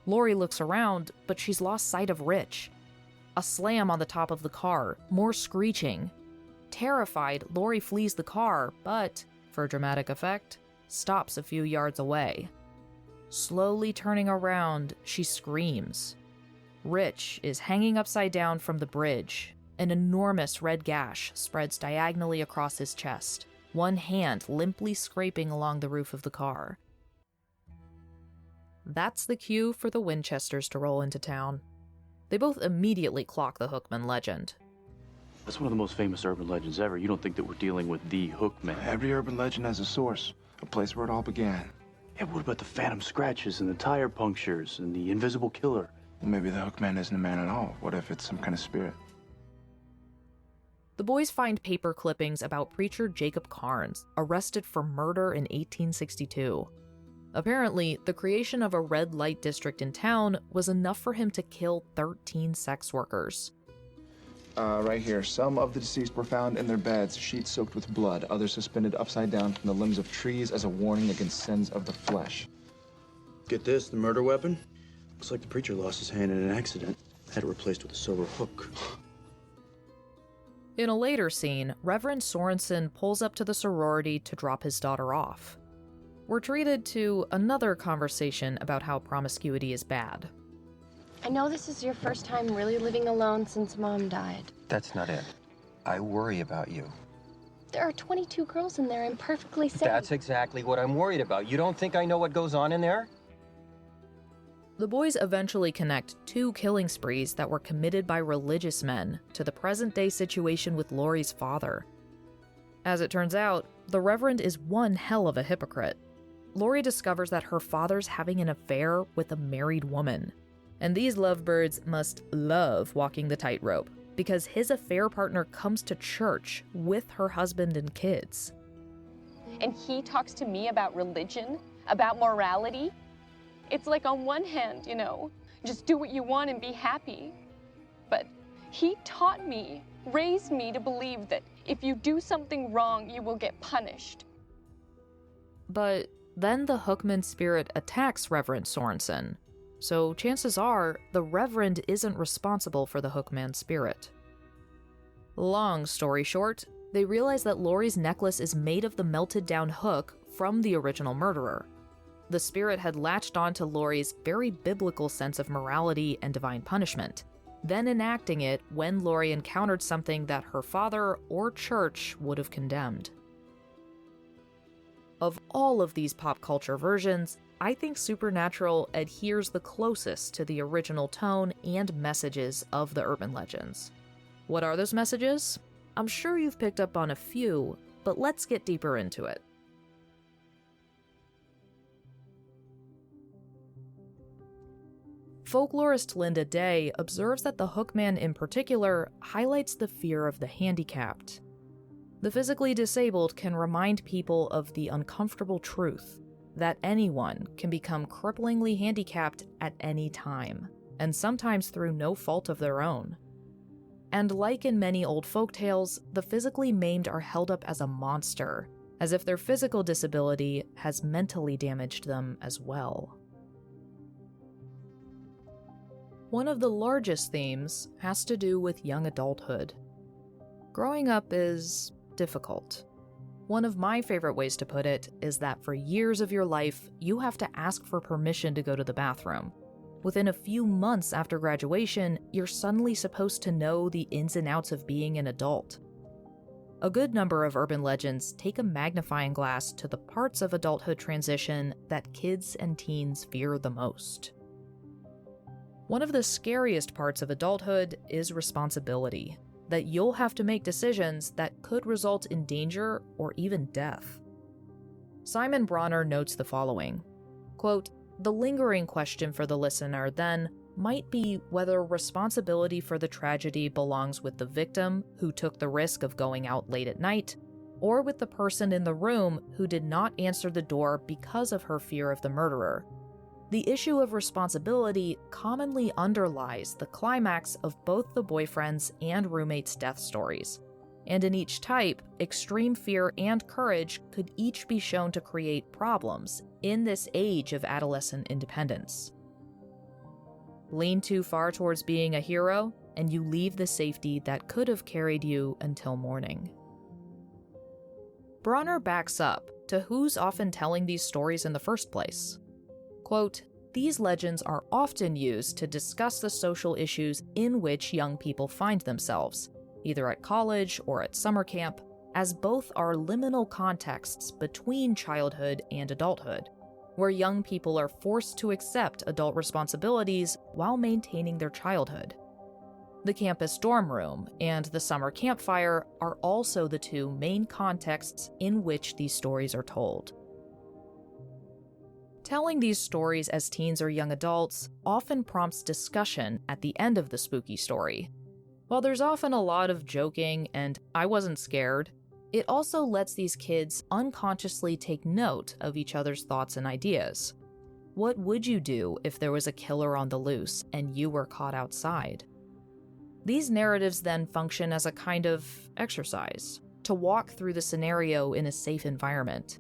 Lori looks around, but she's lost sight of Rich. A slam on the top of the car, more screeching. Terrified, Lori flees the car, but, for dramatic effect, stops a few yards away. Slowly turning around, she screams. Rich is hanging upside down from the bridge. An enormous red gash spreads diagonally across his chest, one hand limply scraping along the roof of the car. That's the cue for the Winchesters to roll into town. They both immediately clock the Hookman legend. That's one of the most famous urban legends ever. You don't think that we're dealing with the Hookman? Every urban legend has a source, a place where it all began. Yeah, what about the phantom scratches and the tire punctures and the invisible killer? Well, maybe the Hookman isn't a man at all. What if it's some kind of spirit? The boys find paper clippings about preacher Jacob Carnes, arrested for murder in 1862. Apparently, the creation of a red light district in town was enough for him to kill 13 sex workers. Right here. Some of the deceased were found in their beds, sheets soaked with blood, others suspended upside down from the limbs of trees as a warning against sins of the flesh. Get this, the murder weapon? Looks like the preacher lost his hand in an accident. Had it replaced with a silver hook. In a later scene, Reverend Sorensen pulls up to the sorority to drop his daughter off. We're treated to another conversation about how promiscuity is bad. I know this is your first time really living alone since Mom died. That's not it. I worry about you. There are 22 girls in there and perfectly safe. That's exactly what I'm worried about. You don't think I know what goes on in there? The boys eventually connect 2 killing sprees that were committed by religious men to the present-day situation with Lori's father. As it turns out, the Reverend is one hell of a hypocrite. Lori discovers that her father's having an affair with a married woman. And these lovebirds must love walking the tightrope, because his affair partner comes to church with her husband and kids. And he talks to me about religion, about morality. It's like on one hand, you know, just do what you want and be happy. But he taught me, raised me to believe that if you do something wrong, you will get punished. But then the Hookman spirit attacks Reverend Sorensen. so chances are the Reverend isn't responsible for the Hookman spirit. Long story short, they realize that Laurie's necklace is made of the melted down hook from the original murderer. The spirit had latched on to Laurie's very biblical sense of morality and divine punishment, then enacting it when Laurie encountered something that her father or church would have condemned. Of all of these pop culture versions, I think Supernatural adheres the closest to the original tone and messages of the urban legends. What are those messages? I'm sure you've picked up on a few, but let's get deeper into it. Folklorist Linda Day observes that the Hookman in particular highlights the fear of the handicapped. The physically disabled can remind people of the uncomfortable truth that anyone can become cripplingly handicapped at any time, and sometimes through no fault of their own. And like in many old folktales, the physically maimed are held up as a monster, as if their physical disability has mentally damaged them as well. One of the largest themes has to do with young adulthood. Growing up is difficult. One of my favorite ways to put it is that for years of your life, you have to ask for permission to go to the bathroom. Within a few months after graduation, you're suddenly supposed to know the ins and outs of being an adult. A good number of urban legends take a magnifying glass to the parts of adulthood transition that kids and teens fear the most. One of the scariest parts of adulthood is responsibility, that you'll have to make decisions that could result in danger or even death. Simon Bronner notes the following, quote, "The lingering question for the listener then might be whether responsibility for the tragedy belongs with the victim who took the risk of going out late at night, or with the person in the room who did not answer the door because of her fear of the murderer. The issue of responsibility commonly underlies the climax of both the boyfriend's and roommate's death stories, and in each type, extreme fear and courage could each be shown to create problems in this age of adolescent independence. Lean too far towards being a hero, and you leave the safety that could have carried you until morning." Bronner backs up to who's often telling these stories in the first place. Quote, "These legends are often used to discuss the social issues in which young people find themselves, either at college or at summer camp, as both are liminal contexts between childhood and adulthood, where young people are forced to accept adult responsibilities while maintaining their childhood. The campus dorm room and the summer campfire are also the two main contexts in which these stories are told." Telling these stories as teens or young adults often prompts discussion at the end of the spooky story. While there's often a lot of joking and "I wasn't scared," it also lets these kids unconsciously take note of each other's thoughts and ideas. What would you do if there was a killer on the loose and you were caught outside? These narratives then function as a kind of exercise to walk through the scenario in a safe environment.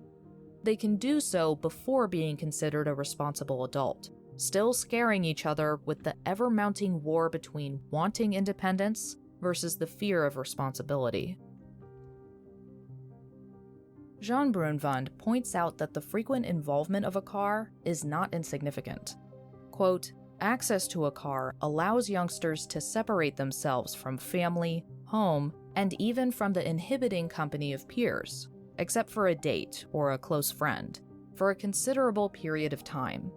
They can do so before being considered a responsible adult, still scaring each other with the ever-mounting war between wanting independence versus the fear of responsibility. Jean Brunvand points out that the frequent involvement of a car is not insignificant. Quote, "Access to a car allows youngsters to separate themselves from family, home, and even from the inhibiting company of peers, except for a date or a close friend, for a considerable period of time.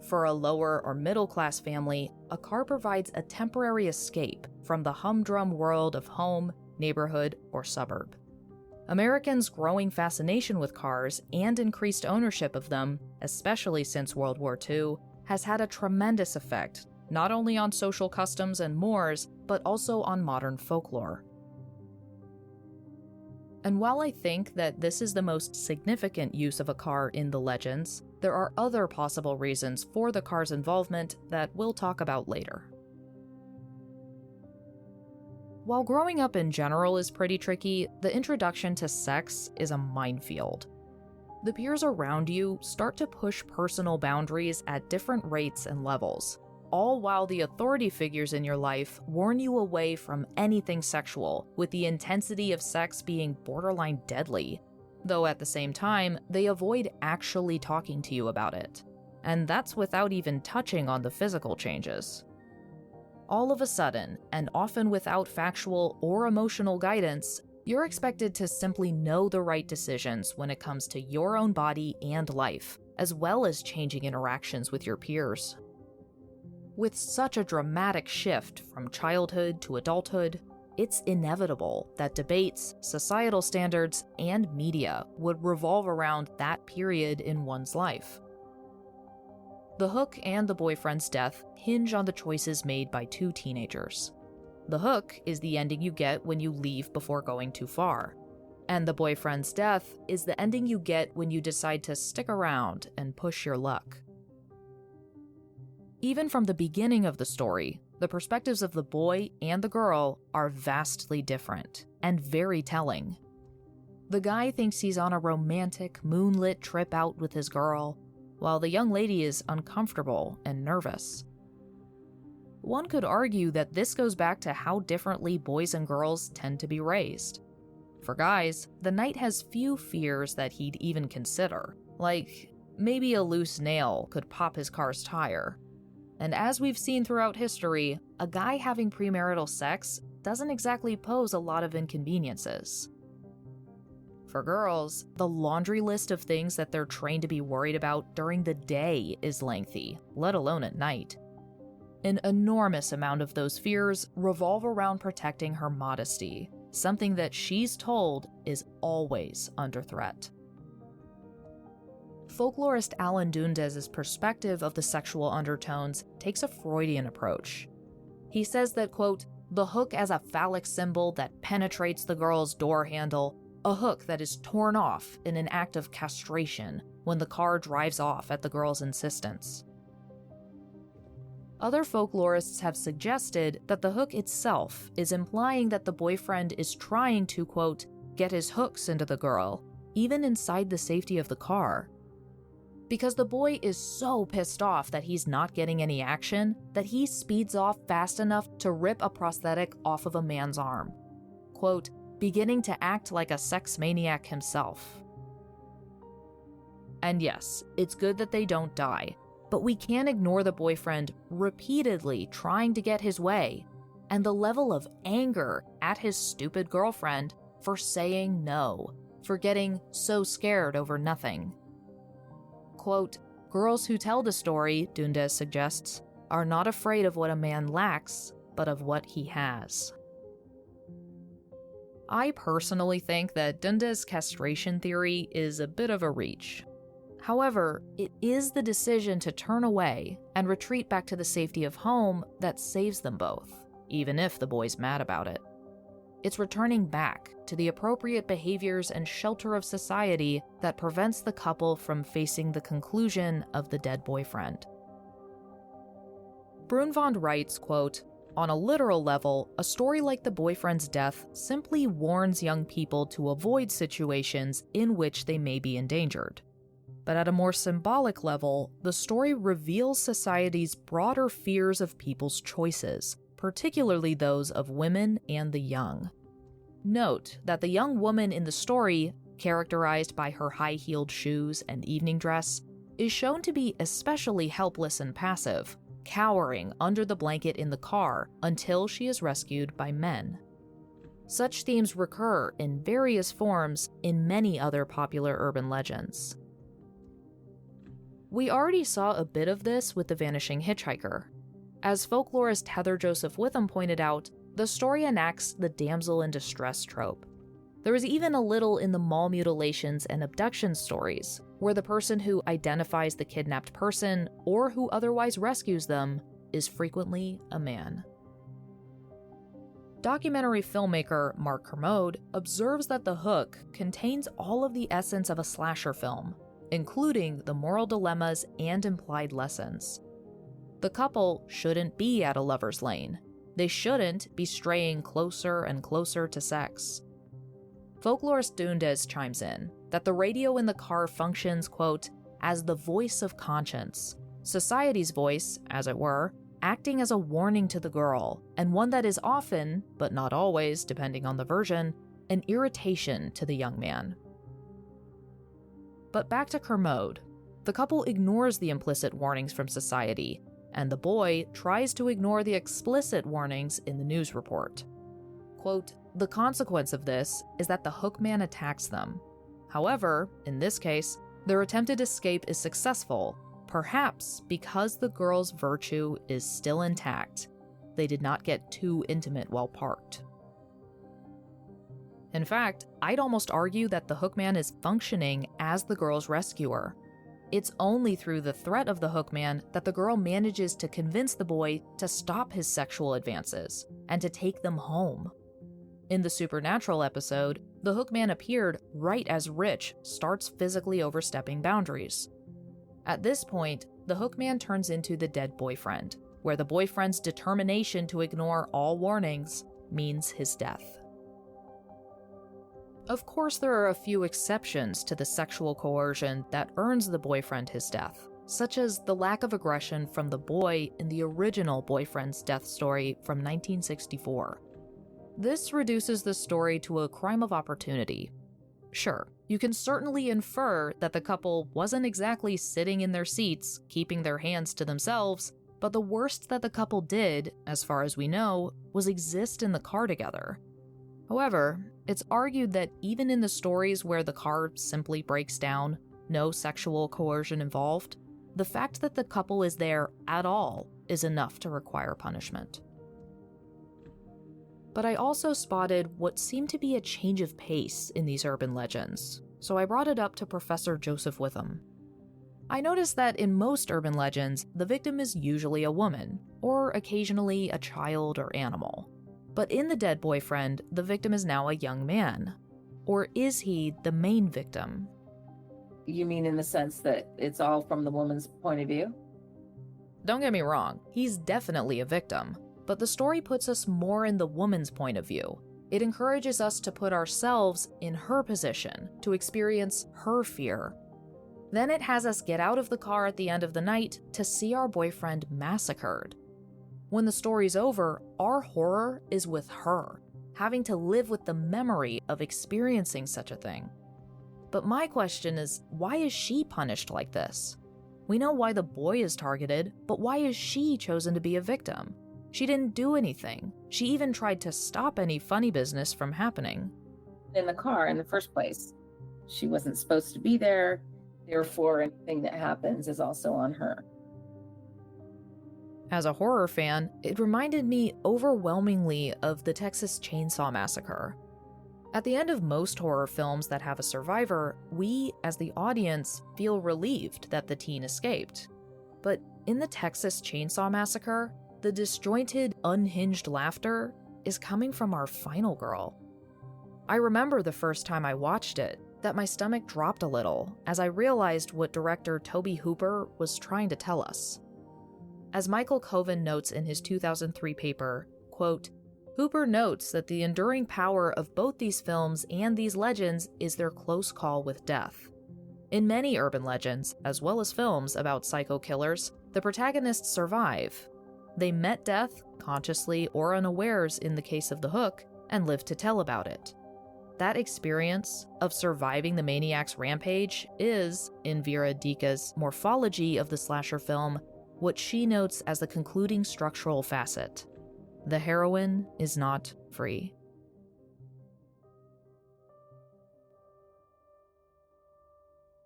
For a lower or middle-class family, a car provides a temporary escape from the humdrum world of home, neighborhood, or suburb. Americans' growing fascination with cars and increased ownership of them, especially since World War II, has had a tremendous effect, not only on social customs and mores, but also on modern folklore. And while I think that this is the most significant use of a car in the legends, there are other possible reasons for the car's involvement that we'll talk about later. While growing up in general is pretty tricky, the introduction to sex is a minefield. The peers around you start to push personal boundaries at different rates and levels, all while the authority figures in your life warn you away from anything sexual, with the intensity of sex being borderline deadly, though at the same time, they avoid actually talking to you about it. And that's without even touching on the physical changes. All of a sudden, and often without factual or emotional guidance, you're expected to simply know the right decisions when it comes to your own body and life, as well as changing interactions with your peers. With such a dramatic shift from childhood to adulthood, it's inevitable that debates, societal standards, and media would revolve around that period in one's life. The hook and the boyfriend's death hinge on the choices made by two teenagers. The hook is the ending you get when you leave before going too far, and the boyfriend's death is the ending you get when you decide to stick around and push your luck. Even from the beginning of the story, the perspectives of the boy and the girl are vastly different and very telling. The guy thinks he's on a romantic, moonlit trip out with his girl, while the young lady is uncomfortable and nervous. One could argue that this goes back to how differently boys and girls tend to be raised. For guys, the knight has few fears that he'd even consider, like maybe a loose nail could pop his car's tire. And as we've seen throughout history, a guy having premarital sex doesn't exactly pose a lot of inconveniences. For girls, the laundry list of things that they're trained to be worried about during the day is lengthy, let alone at night. An enormous amount of those fears revolve around protecting her modesty, something that she's told is always under threat. Folklorist Alan Dundes' perspective of the sexual undertones takes a Freudian approach. He says that, quote, the hook as a phallic symbol that penetrates the girl's door handle, a hook that is torn off in an act of castration when the car drives off at the girl's insistence. Other folklorists have suggested that the hook itself is implying that the boyfriend is trying to, quote, get his hooks into the girl, even inside the safety of the car. Because the boy is so pissed off that he's not getting any action that he speeds off fast enough to rip a prosthetic off of a man's arm, quote, beginning to act like a sex maniac himself. And yes, it's good that they don't die, but we can't ignore the boyfriend repeatedly trying to get his way, and the level of anger at his stupid girlfriend for saying no, for getting so scared over nothing. Quote, girls who tell the story, Dundes suggests, are not afraid of what a man lacks, but of what he has. I personally think that Dundes' castration theory is a bit of a reach. However, it is the decision to turn away and retreat back to the safety of home that saves them both, even if the boy's mad about it. It's returning back to the appropriate behaviors and shelter of society that prevents the couple from facing the conclusion of the dead boyfriend. Brunvand writes, quote, on a literal level, a story like the boyfriend's death simply warns young people to avoid situations in which they may be endangered. But at a more symbolic level, the story reveals society's broader fears of people's choices, particularly those of women and the young. Note that the young woman in the story, characterized by her high-heeled shoes and evening dress, is shown to be especially helpless and passive, cowering under the blanket in the car until she is rescued by men. Such themes recur in various forms in many other popular urban legends. We already saw a bit of this with The Vanishing Hitchhiker. As folklorist Heather Joseph Witham pointed out, the story enacts the damsel in distress trope. There is even a little in the mall mutilations and abduction stories, where the person who identifies the kidnapped person or who otherwise rescues them is frequently a man. Documentary filmmaker Mark Kermode observes that The Hook contains all of the essence of a slasher film, including the moral dilemmas and implied lessons. The couple shouldn't be at a lover's lane. They shouldn't be straying closer and closer to sex. Folklorist Dundes chimes in, that the radio in the car functions, quote, as the voice of conscience, society's voice, as it were, acting as a warning to the girl, and one that is often, but not always, depending on the version, an irritation to the young man. But back to Kermode. The couple ignores the implicit warnings from society, and the boy tries to ignore the explicit warnings in the news report. Quote, the consequence of this is that the Hookman attacks them. However, in this case, their attempted escape is successful, perhaps because the girl's virtue is still intact. They did not get too intimate while parked. In fact, I'd almost argue that the Hookman is functioning as the girl's rescuer. It's only through the threat of the Hookman that the girl manages to convince the boy to stop his sexual advances and to take them home. In the Supernatural episode, the Hookman appeared right as Rich starts physically overstepping boundaries. At this point, the Hookman turns into the dead boyfriend, where the boyfriend's determination to ignore all warnings means his death. Of course, there are a few exceptions to the sexual coercion that earns the boyfriend his death, such as the lack of aggression from the boy in the original boyfriend's death story from 1964. This reduces the story to a crime of opportunity. Sure, you can certainly infer that the couple wasn't exactly sitting in their seats, keeping their hands to themselves, but the worst that the couple did, as far as we know, was exist in the car together. However, it's argued that even in the stories where the car simply breaks down, no sexual coercion involved, the fact that the couple is there at all is enough to require punishment. But I also spotted what seemed to be a change of pace in these urban legends, so I brought it up to Professor Joseph Witham. I noticed that in most urban legends, the victim is usually a woman, or occasionally a child or animal. But in The Dead Boyfriend, the victim is now a young man. Or is he the main victim? You mean in the sense that it's all from the woman's point of view? Don't get me wrong, he's definitely a victim, but the story puts us more in the woman's point of view. It encourages us to put ourselves in her position, to experience her fear. Then it has us get out of the car at the end of the night to see our boyfriend massacred. When the story's over, our horror is with her, having to live with the memory of experiencing such a thing. But my question is, why is she punished like this? We know why the boy is targeted, but why is she chosen to be a victim? She didn't do anything. She even tried to stop any funny business from happening. In the car in the first place. She wasn't supposed to be there, therefore anything that happens is also on her. As a horror fan, it reminded me overwhelmingly of the Texas Chainsaw Massacre. At the end of most horror films that have a survivor, we, as the audience, feel relieved that the teen escaped. But in the Texas Chainsaw Massacre, the disjointed, unhinged laughter is coming from our final girl. I remember the first time I watched it, that my stomach dropped a little as I realized what director Tobe Hooper was trying to tell us. As Michael Coven notes in his 2003 paper, quote, Hooper notes that the enduring power of both these films and these legends is their close call with death. In many urban legends, as well as films about psycho killers, the protagonists survive. They met death, consciously or unawares in the case of the Hook, and live to tell about it. That experience of surviving the maniac's rampage is, in Vera Dika's morphology of the slasher film, what she notes as the concluding structural facet. The heroine is not free.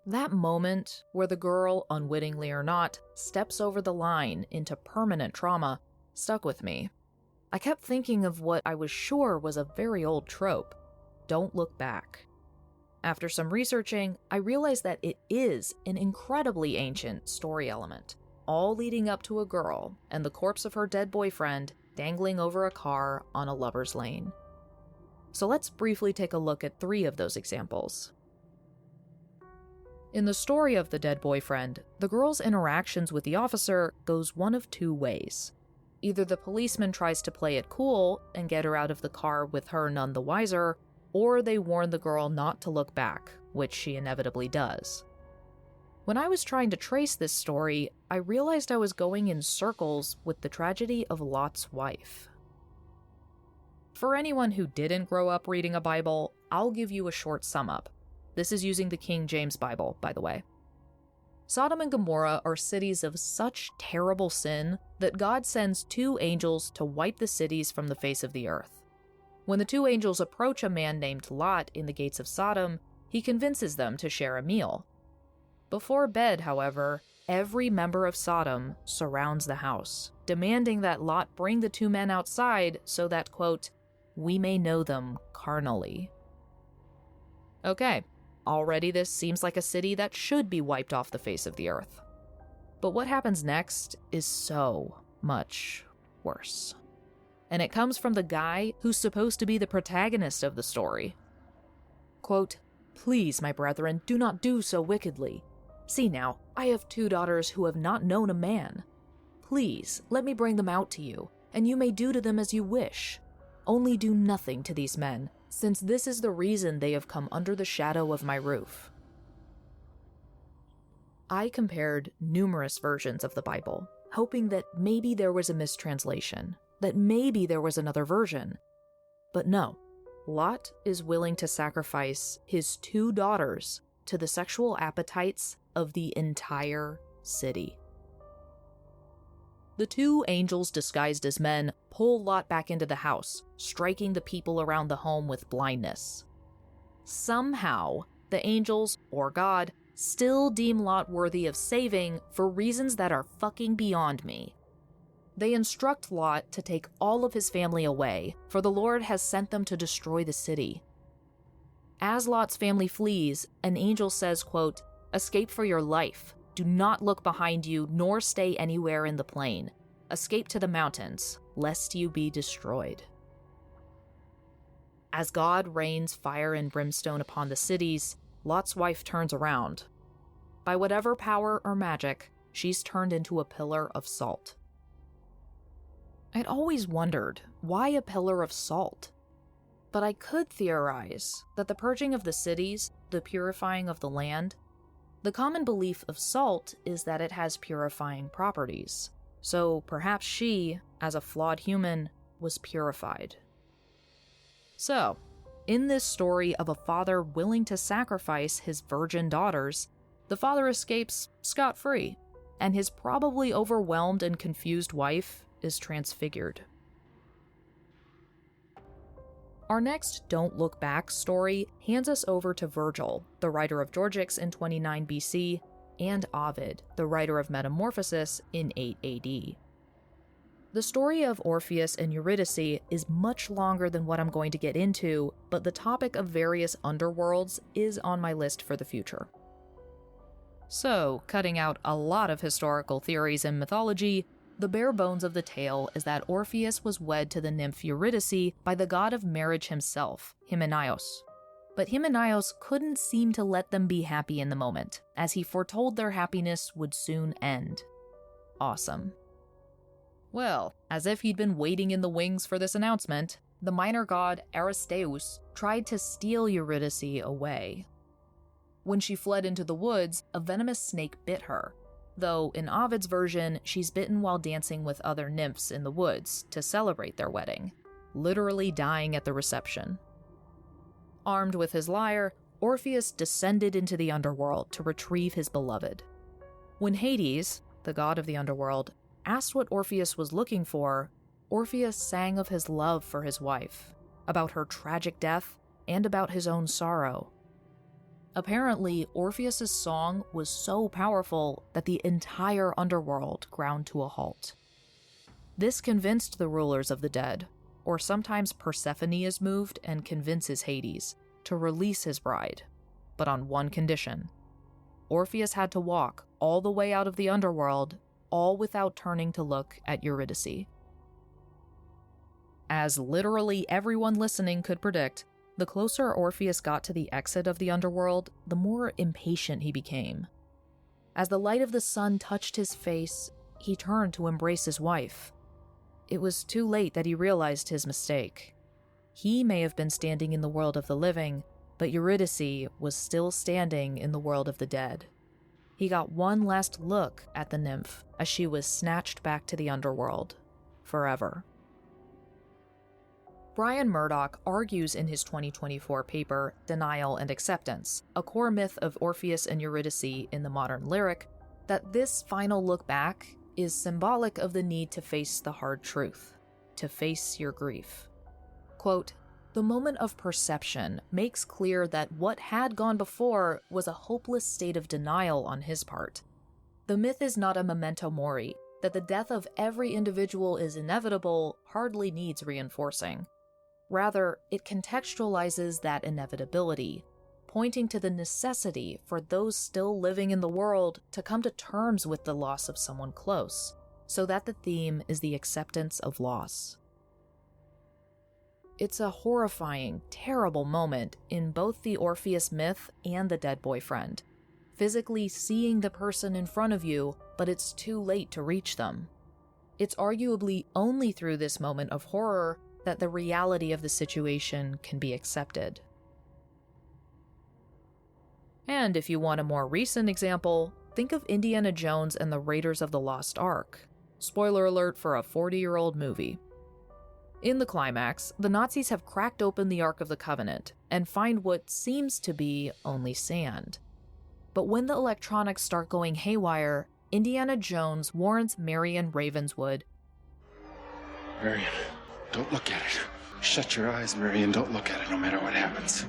That moment where the girl, unwittingly or not, steps over the line into permanent trauma stuck with me. I kept thinking of what I was sure was a very old trope. Don't look back. After some researching, I realized that it is an incredibly ancient story element, all leading up to a girl and the corpse of her dead boyfriend dangling over a car on a lover's lane. So let's briefly take a look at 3 of those examples. In the story of the dead boyfriend, the girl's interactions with the officer goes one of 2 ways. Either the policeman tries to play it cool and get her out of the car with her none the wiser, or they warn the girl not to look back, which she inevitably does. When I was trying to trace this story, I realized I was going in circles with the tragedy of Lot's wife. For anyone who didn't grow up reading a Bible, I'll give you a short sum up. This is using the King James Bible, by the way. Sodom and Gomorrah are cities of such terrible sin that God sends 2 angels to wipe the cities from the face of the earth. When the 2 angels approach a man named Lot in the gates of Sodom, he convinces them to share a meal. Before bed, however, every member of Sodom surrounds the house, demanding that Lot bring the 2 men outside so that, quote, we may know them carnally. Okay, already this seems like a city that should be wiped off the face of the earth. But what happens next is so much worse. And it comes from the guy who's supposed to be the protagonist of the story. Quote, please, my brethren, do not do so wickedly. See now, I have 2 daughters who have not known a man. Please, let me bring them out to you, and you may do to them as you wish. Only do nothing to these men, since this is the reason they have come under the shadow of my roof. I compared numerous versions of the Bible, hoping that maybe there was a mistranslation, that maybe there was another version. But no, Lot is willing to sacrifice his 2 daughters to the sexual appetites of the entire city. The 2 angels disguised as men pull Lot back into the house, striking the people around the home with blindness. Somehow, the angels, or God, still deem Lot worthy of saving for reasons that are fucking beyond me. They instruct Lot to take all of his family away, for the Lord has sent them to destroy the city. As Lot's family flees, an angel says, quote, escape for your life. Do not look behind you, nor stay anywhere in the plain. Escape to the mountains, lest you be destroyed. As God rains fire and brimstone upon the cities, Lot's wife turns around. By whatever power or magic, she's turned into a pillar of salt. I'd always wondered, why a pillar of salt? But I could theorize that the purging of the cities, the purifying of the land, the common belief of salt is that it has purifying properties, so perhaps she, as a flawed human, was purified. So, in this story of a father willing to sacrifice his virgin daughters, the father escapes scot-free, and his probably overwhelmed and confused wife is transfigured. Our next Don't Look Back story hands us over to Virgil, the writer of Georgics in 29 BC, and Ovid, the writer of Metamorphosis in 8 AD. The story of Orpheus and Eurydice is much longer than what I'm going to get into, but the topic of various underworlds is on my list for the future. So, cutting out a lot of historical theories and mythology, the bare bones of the tale is that Orpheus was wed to the nymph Eurydice by the god of marriage himself, Hymenaios. But Hymenaios couldn't seem to let them be happy in the moment, as he foretold their happiness would soon end. Awesome. Well, as if he'd been waiting in the wings for this announcement, the minor god Aristeus tried to steal Eurydice away. When she fled into the woods, a venomous snake bit her, though in Ovid's version, she's bitten while dancing with other nymphs in the woods to celebrate their wedding, literally dying at the reception. Armed with his lyre, Orpheus descended into the underworld to retrieve his beloved. When Hades, the god of the underworld, asked what Orpheus was looking for, Orpheus sang of his love for his wife, about her tragic death, and about his own sorrow. Apparently, Orpheus's song was so powerful that the entire underworld ground to a halt. This convinced the rulers of the dead, or sometimes Persephone is moved and convinces Hades, to release his bride, but on one condition. Orpheus had to walk all the way out of the underworld, all without turning to look at Eurydice. As literally everyone listening could predict, the closer Orpheus got to the exit of the underworld, the more impatient he became. As the light of the sun touched his face, he turned to embrace his wife. It was too late that he realized his mistake. He may have been standing in the world of the living, but Eurydice was still standing in the world of the dead. He got one last look at the nymph as she was snatched back to the underworld, forever. Brian Murdoch argues in his 2024 paper, Denial and Acceptance, a core myth of Orpheus and Eurydice in the modern lyric, that this final look back is symbolic of the need to face the hard truth, to face your grief. Quote, "The moment of perception makes clear that what had gone before was a hopeless state of denial on his part. The myth is not a memento mori, that the death of every individual is inevitable hardly needs reinforcing. Rather, it contextualizes that inevitability, pointing to the necessity for those still living in the world to come to terms with the loss of someone close, so that the theme is the acceptance of loss." It's a horrifying, terrible moment in both the Orpheus myth and the dead boyfriend, physically seeing the person in front of you, but it's too late to reach them. It's arguably only through this moment of horror that the reality of the situation can be accepted. And if you want a more recent example, think of Indiana Jones and the Raiders of the Lost Ark. Spoiler alert for a 40-year-old movie. In the climax, the Nazis have cracked open the Ark of the Covenant and find what seems to be only sand. But when the electronics start going haywire, Indiana Jones warns Marion Ravenswood, "Marion, don't look at it. Shut your eyes, Marion. Don't look at it no matter what happens."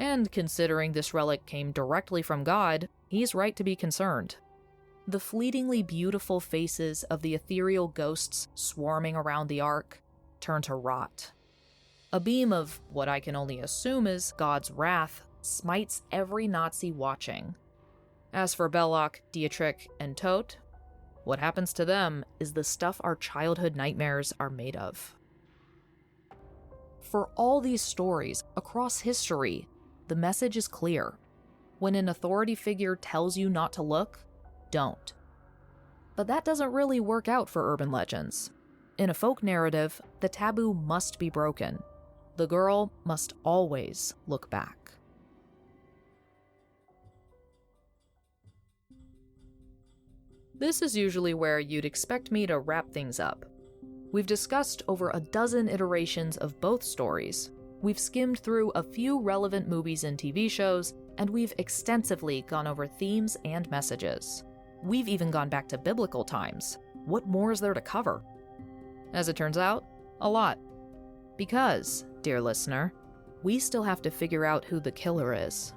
And considering this relic came directly from God, he's right to be concerned. The fleetingly beautiful faces of the ethereal ghosts swarming around the Ark turn to rot. A beam of what I can only assume is God's wrath smites every Nazi watching. As for Belloc, Dietrich, and Todt, what happens to them is the stuff our childhood nightmares are made of. For all these stories across history, the message is clear. When an authority figure tells you not to look, don't. But that doesn't really work out for urban legends. In a folk narrative, the taboo must be broken. The girl must always look back. This is usually where you'd expect me to wrap things up. We've discussed over a dozen iterations of both stories. We've skimmed through a few relevant movies and TV shows, and we've extensively gone over themes and messages. We've even gone back to biblical times. What more is there to cover? As it turns out, a lot. Because, dear listener, we still have to figure out who the killer is.